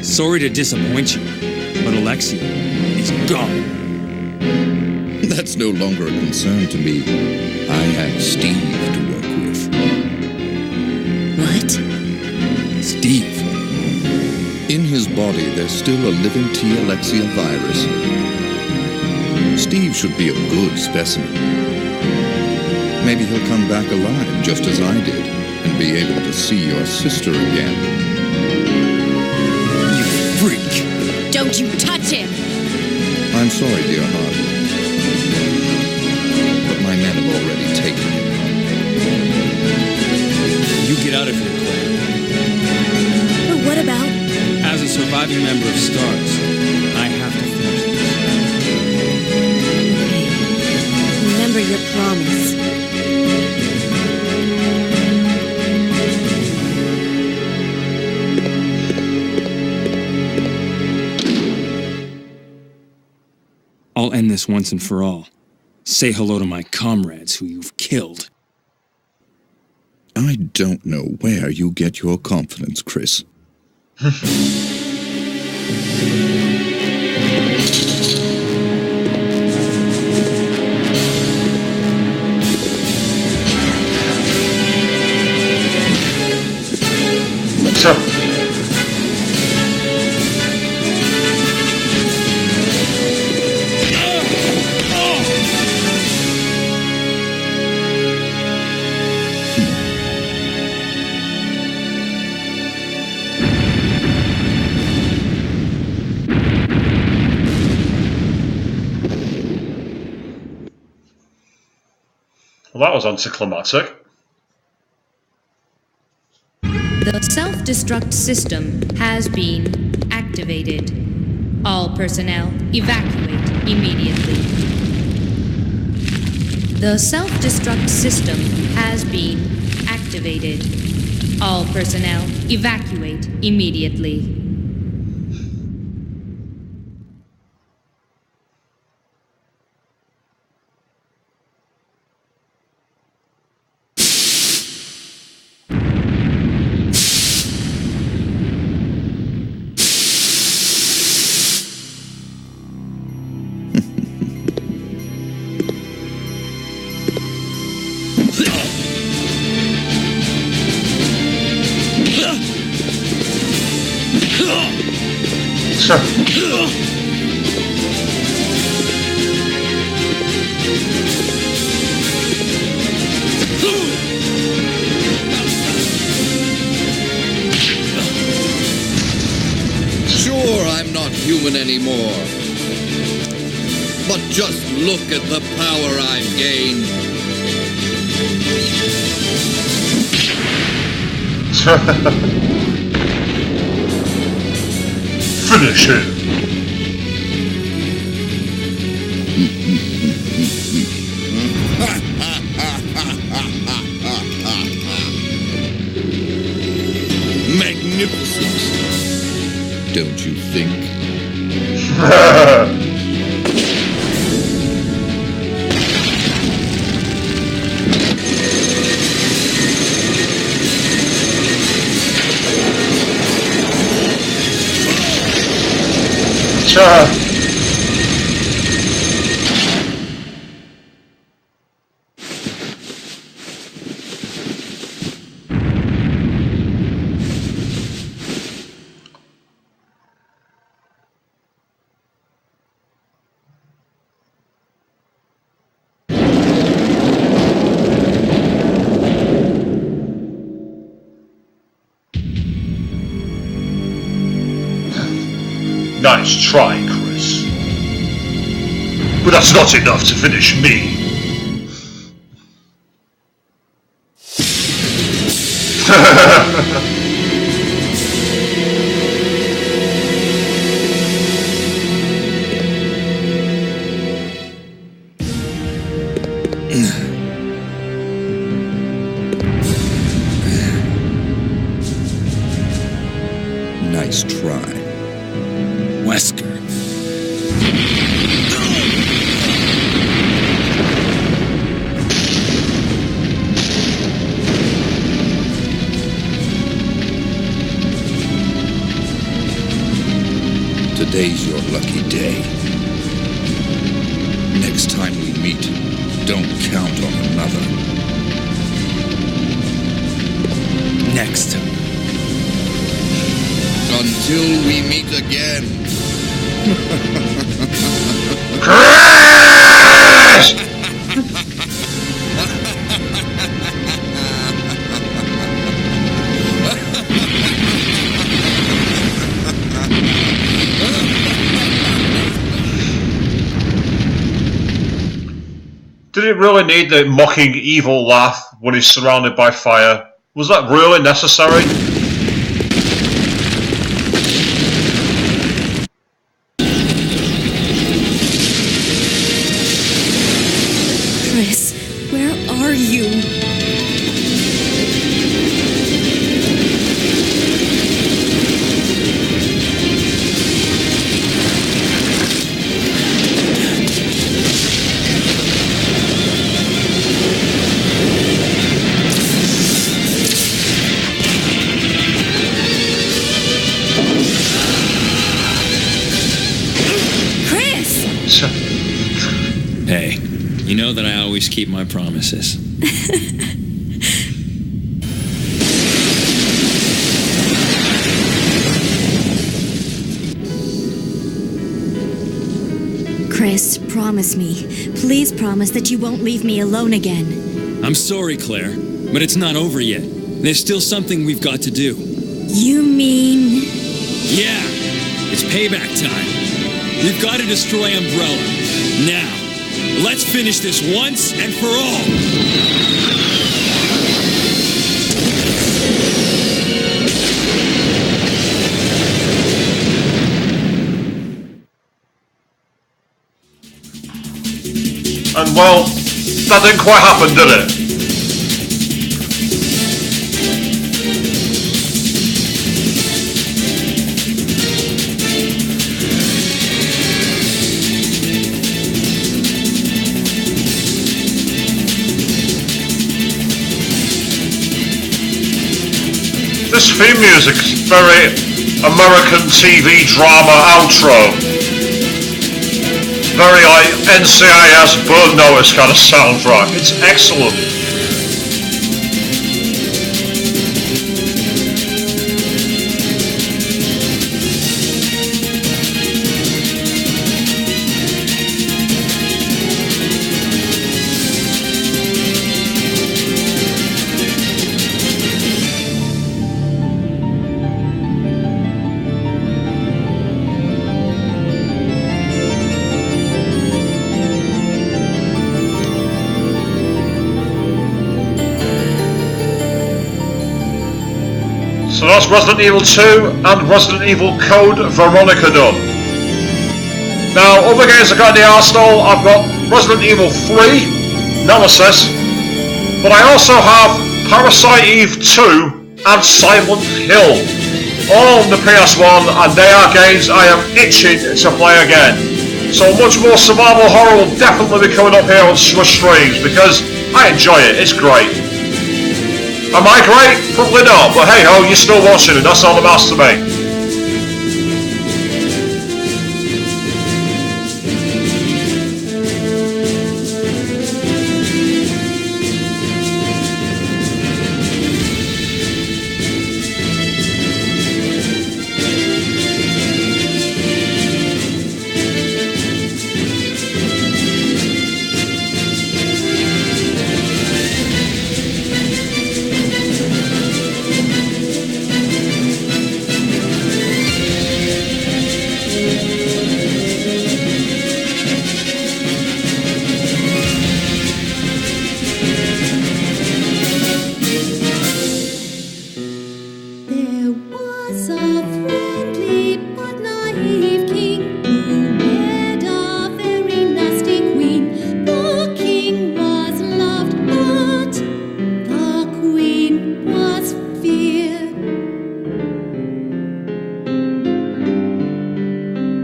Speaker 2: Sorry to disappoint you, but Alexia is gone.
Speaker 6: That's no longer a concern to me. I have Steve to work with.
Speaker 4: What?
Speaker 2: Steve.
Speaker 6: In his body, there's still a living T. Alexia virus. Steve should be a good specimen. Maybe he'll come back alive just as I did and be able to see your sister again.
Speaker 2: You freak!
Speaker 3: Don't you touch him!
Speaker 6: I'm sorry, dear heart. But my men have already taken him.
Speaker 2: You get out of here, Claire.
Speaker 4: But what about...
Speaker 2: As a surviving member of STARS, I have to finish this.
Speaker 4: Remember your promise.
Speaker 2: I'll end this once and for all. Say hello to my comrades who you've killed.
Speaker 6: I don't know where you get your confidence, Chris.
Speaker 1: So, well, that was anticlimactic.
Speaker 7: The self-destruct system has been activated. All personnel evacuate immediately. The self-destruct system has been activated. All personnel evacuate immediately.
Speaker 6: Sure, I'm not human anymore. But just look at the power I've gained.
Speaker 1: Finish him.
Speaker 6: Magnificent, don't you think?
Speaker 1: Nice try, Chris. But that's not enough to finish me.
Speaker 6: Nice try.
Speaker 2: Wesker.
Speaker 6: Today's your lucky day. Next time we meet, don't count on another.
Speaker 2: Next time.
Speaker 6: Until we meet again.
Speaker 1: Chris! Did it really need the mocking evil laugh when he's surrounded by fire? Was that really necessary?
Speaker 3: Chris, where are you?
Speaker 2: Hey, you know that I always keep my promises.
Speaker 4: Chris, promise me. Please promise that you won't leave me alone again.
Speaker 2: I'm sorry, Claire, but it's not over yet. There's still something we've got to do.
Speaker 4: You mean...
Speaker 2: Yeah, it's payback time. We've got to destroy Umbrella. Now, let's finish this once and for all.
Speaker 1: And well, that didn't quite happen, did it? This theme music is very American TV drama outro. Very like NCIS Burn Notice kind of soundtrack. It's excellent. So that's Resident Evil 2 and Resident Evil Code Veronica done. Now, other games I've got in the arsenal, I've got Resident Evil 3, Nemesis, but I also have Parasite Eve 2 and Silent Hill, all on the PS1, and they are games I am itching to play again. So much more survival horror will definitely be coming up here on Swish Streams, because I enjoy it, it's great. Am I great? Probably not, but hey ho, you're still watching and that's all that matters to me.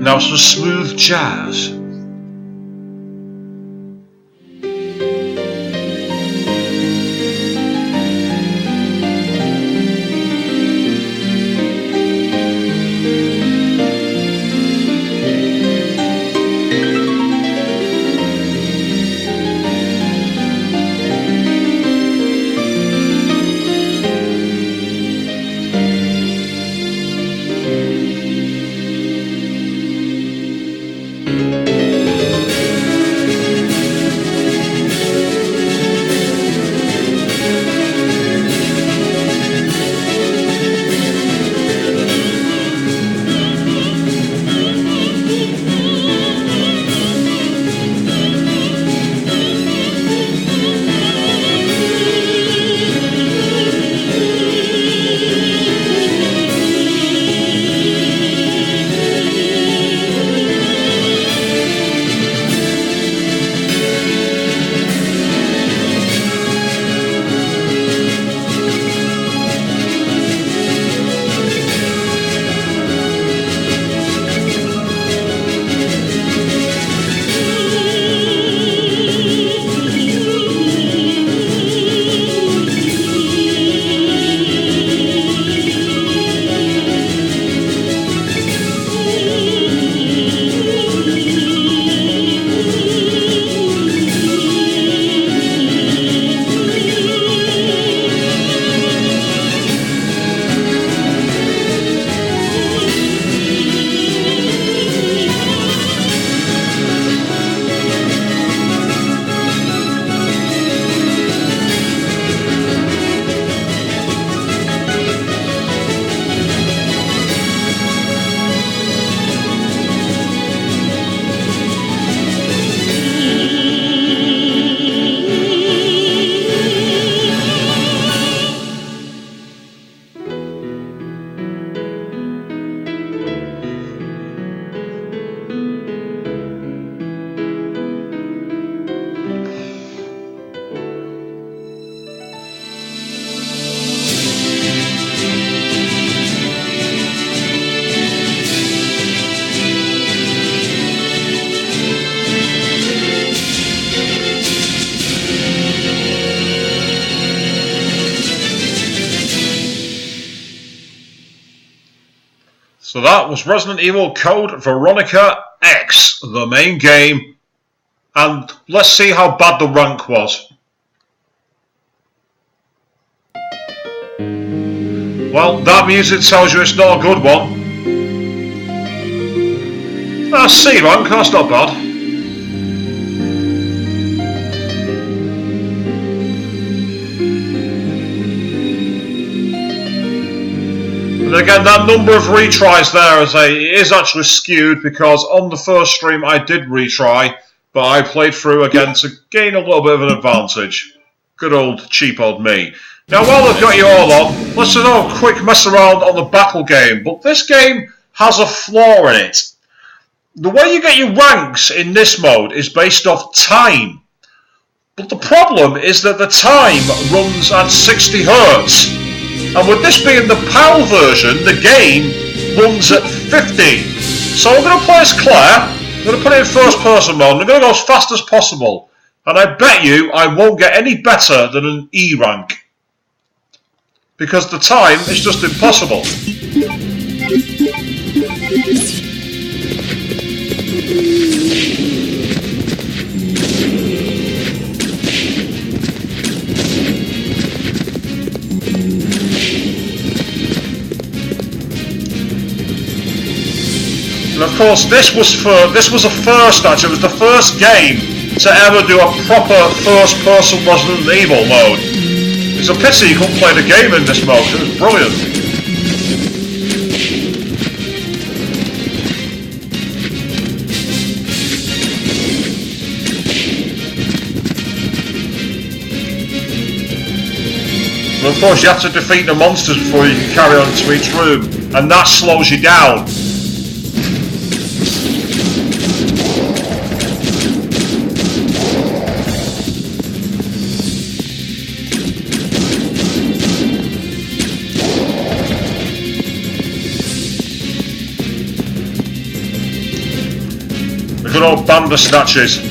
Speaker 1: Now some smooth jazz. So that was Resident Evil Code Veronica X, the main game. And let's see how bad the rank was. Well, that music tells you it's not a good one. C rank, that's not bad. And again, that number of retries there is actually skewed because on the first stream I did retry, but I played through again to gain a little bit of an advantage. Good old cheap old me. Now, while I've got you all on, let's do a quick mess around on the battle game. But this game has a flaw in it. The way you get your ranks in this mode is based off time. But the problem is that the time runs at 60 Hz. And with this being the PAL version, the game runs at 50. So I'm going to play as Claire. I'm going to put it in first person mode. I'm going to go as fast as possible. And I bet you I won't get any better than an E rank. Because the time is just impossible. And of course, this was a first. Actually, it was the first game to ever do a proper first-person Resident Evil mode. It's a pity you couldn't play the game in this mode. It was brilliant. And of course, you have to defeat the monsters before you can carry on to each room, and that slows you down. Good old Bandersnatches.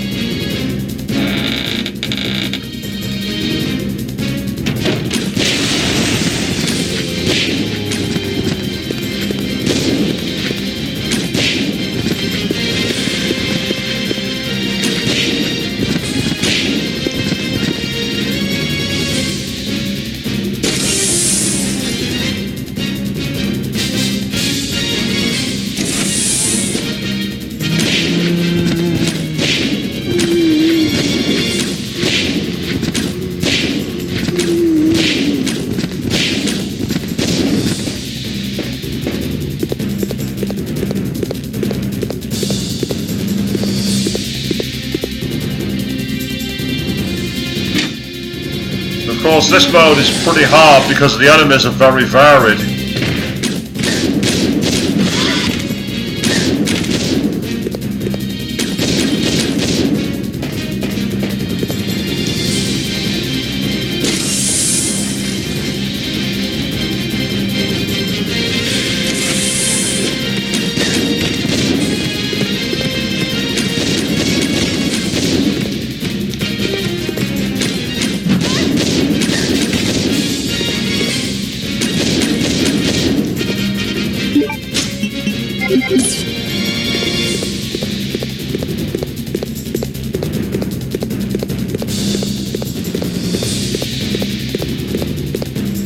Speaker 1: Of course, this mode is pretty hard because the enemies are very varied.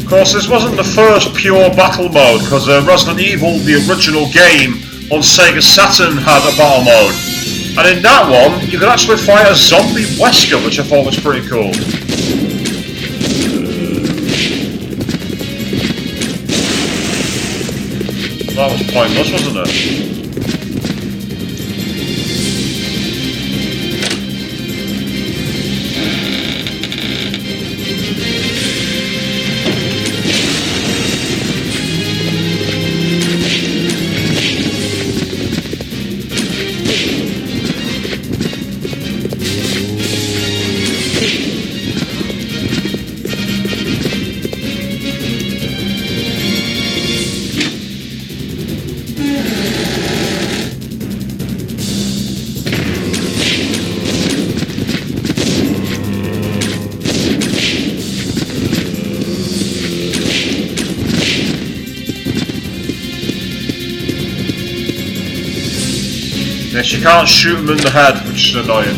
Speaker 1: Of course, this wasn't the first pure battle mode, because Resident Evil, the original game on Sega Saturn, had a battle mode. And in that one, you could actually fight a zombie Wesker, which I thought was pretty cool. That was pointless, wasn't it? Yes, you can't shoot them in the head, which is annoying.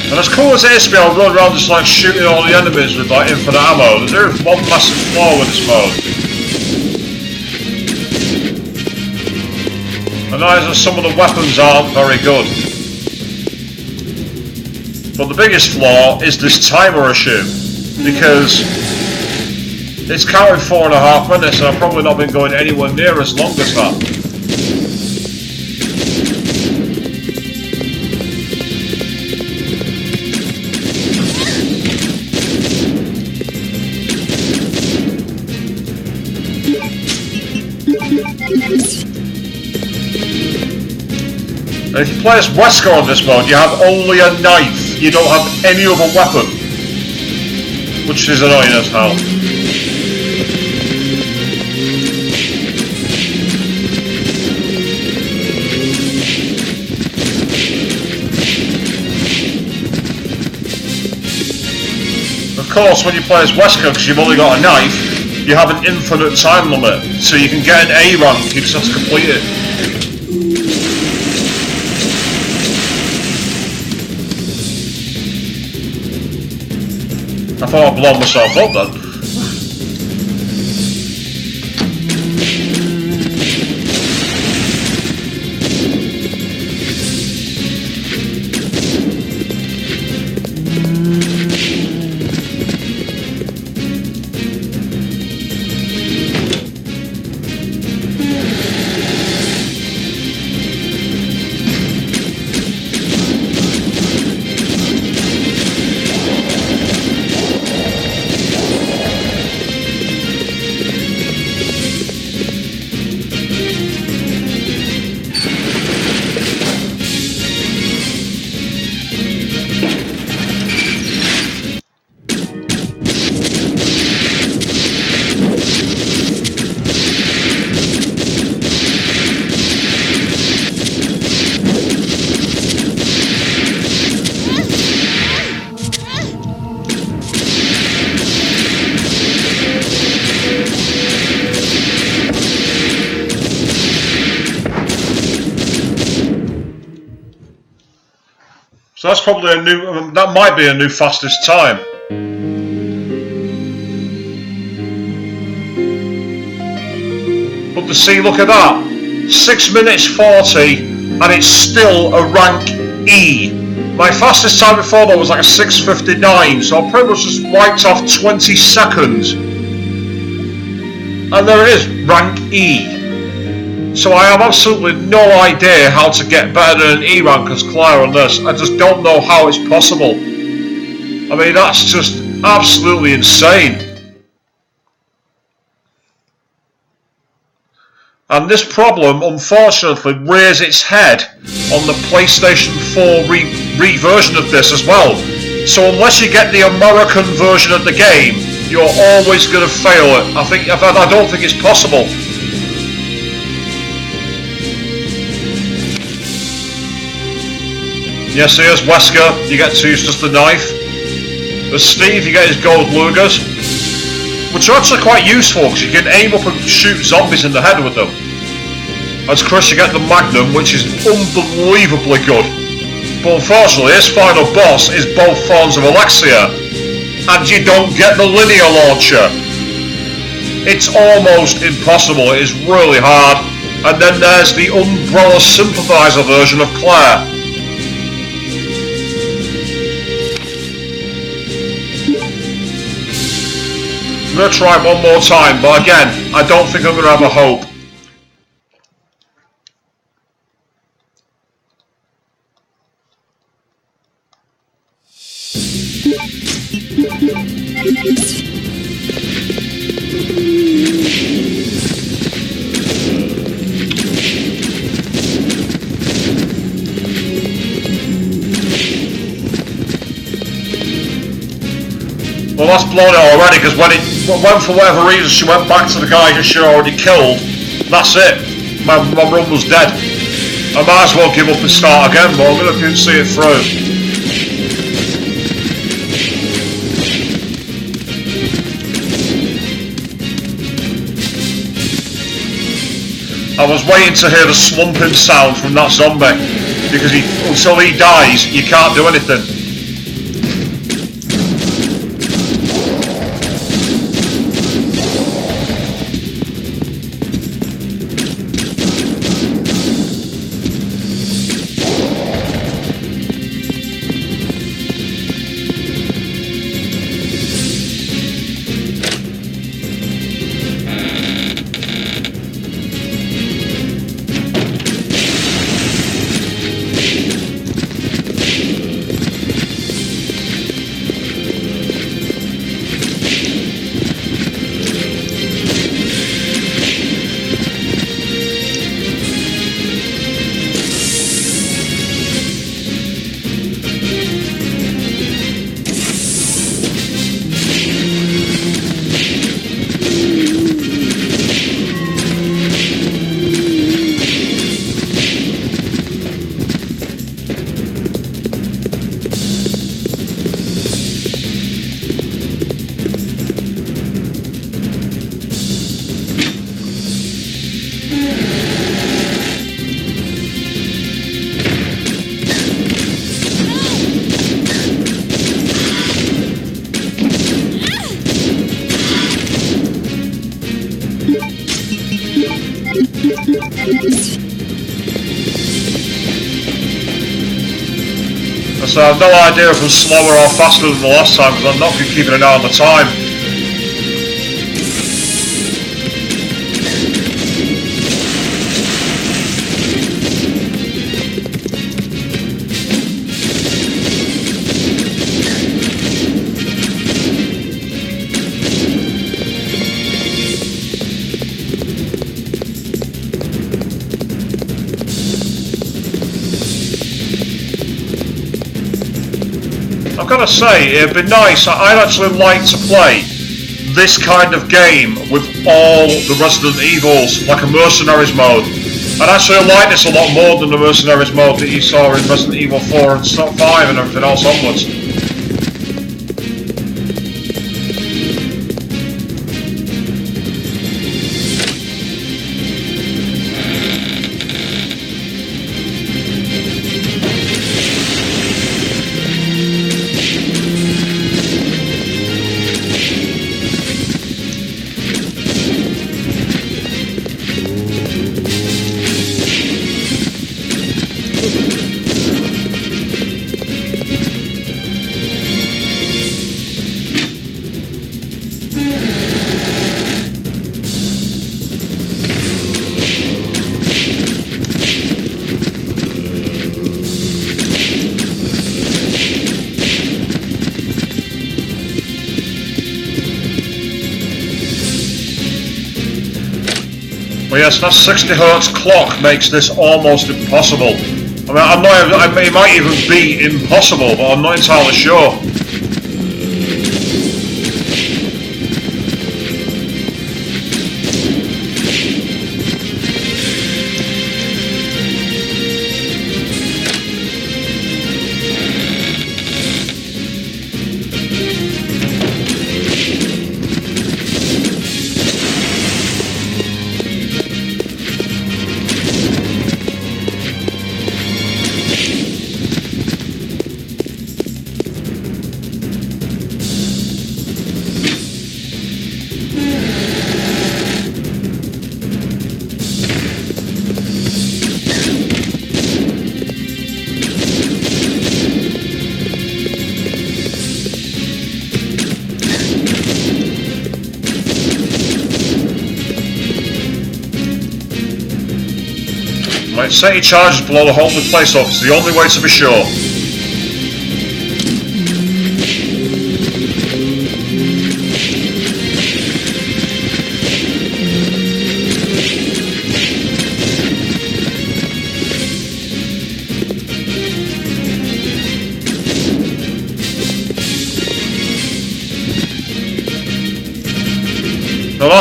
Speaker 1: And as cool as it is to be able to run around just like shooting all the enemies with like infinite ammo, there is one massive flaw with this mode. And that is that some of the weapons aren't very good. But the biggest flaw is this timer issue, because it's counting 4.5 minutes and I've probably not been going anywhere near as long as that. And if you play as Wesker on this mode, you have only a knife. You don't have any other weapon. Which is annoying as hell. Of course, when you play as Wesker, because you've only got a knife, you have an infinite time limit. So you can get an A rank if that's completed. I thought I'd blown myself up then. So that's probably a new, that might be a new fastest time. But to see, look at that, 6 minutes 40 and it's still a rank E. My fastest time before that was like a 6:59, so I pretty much just wiped off 20 seconds. And there it is, rank E. So I have absolutely no idea how to get better than an E rank as Claire on this. I just don't know how it's possible. I mean, that's just absolutely insane. And this problem, unfortunately, rears its head on the PlayStation 4 re-version of this as well. So unless you get the American version of the game, you're always going to fail it. I don't think it's possible. Yes, here's Wesker, you get to use just the knife. There's Steve, you get his gold Lugers, which are actually quite useful because you can aim up and shoot zombies in the head with them. As Chris, you get the Magnum, which is unbelievably good. But unfortunately, his final boss is both forms of Alexia, and you don't get the linear launcher. It's almost impossible, it is really hard. And then there's the Umbrella Sympathizer version of Claire. I'm going to try it one more time, but again, I don't think I'm going to have a hope. Well, that's blown it already, because when it went for whatever reason, she went back to the guy who she already killed. That's it. My run was dead. I might as well give up and start again, but I'm going to see it through. I was waiting to hear the slumping sound from that zombie, because until he dies, you can't do anything. So I have no idea if I'm slower or faster than the last time, because I'm not keeping an eye on the time. I've got to say, it'd be nice. I'd actually like to play this kind of game with all the Resident Evils, like a Mercenaries mode. I'd actually like this a lot more than the Mercenaries mode that you saw in Resident Evil 4 and 5 and everything else onwards. Well, yes, that 60Hz clock makes this almost impossible. I mean, it might even be impossible, but I'm not entirely sure. Right, set your charges below the holding place up. It's the only way to be sure.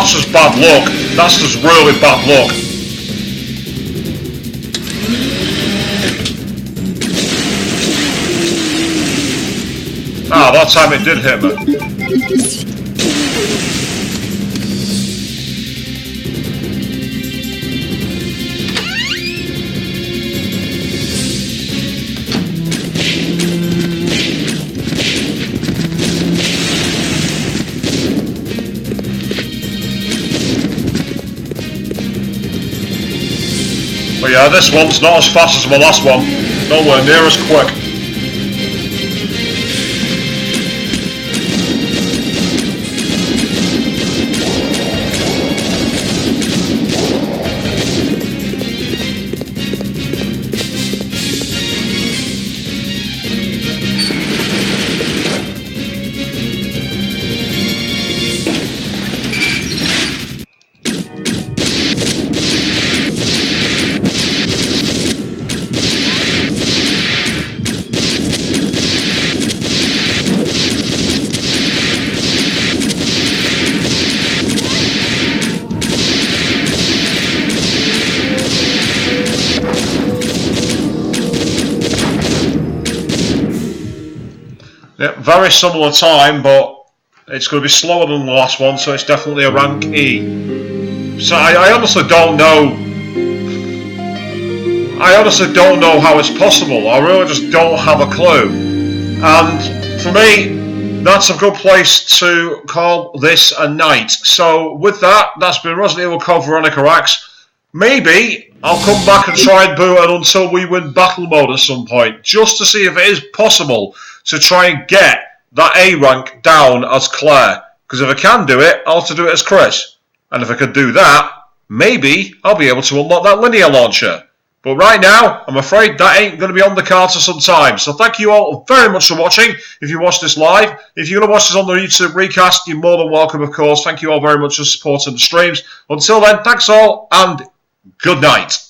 Speaker 1: that's just bad luck. That's just really bad luck. Ah, that time it did hit me. But yeah, this one's not as fast as my last one. Nowhere near as quick. Yeah, very similar time, but it's going to be slower than the last one, so it's definitely a rank E. So I honestly don't know. I honestly don't know how it's possible. I really just don't have a clue. And for me, that's a good place to call this a night. So with that, that's been Resident Evil Code Veronica X. Maybe I'll come back and try and boot it until we win battle mode at some point, just to see if it is possible to try and get that A rank down as Claire. Because if I can do it, I'll have to do it as Chris. And if I could do that, maybe I'll be able to unlock that linear launcher. But right now, I'm afraid that ain't going to be on the cards for some time. So thank you all very much for watching. If you watched this live, if you're going to watch this on the YouTube recast, you're more than welcome, of course. Thank you all very much for supporting the streams. Until then, thanks all, and good night.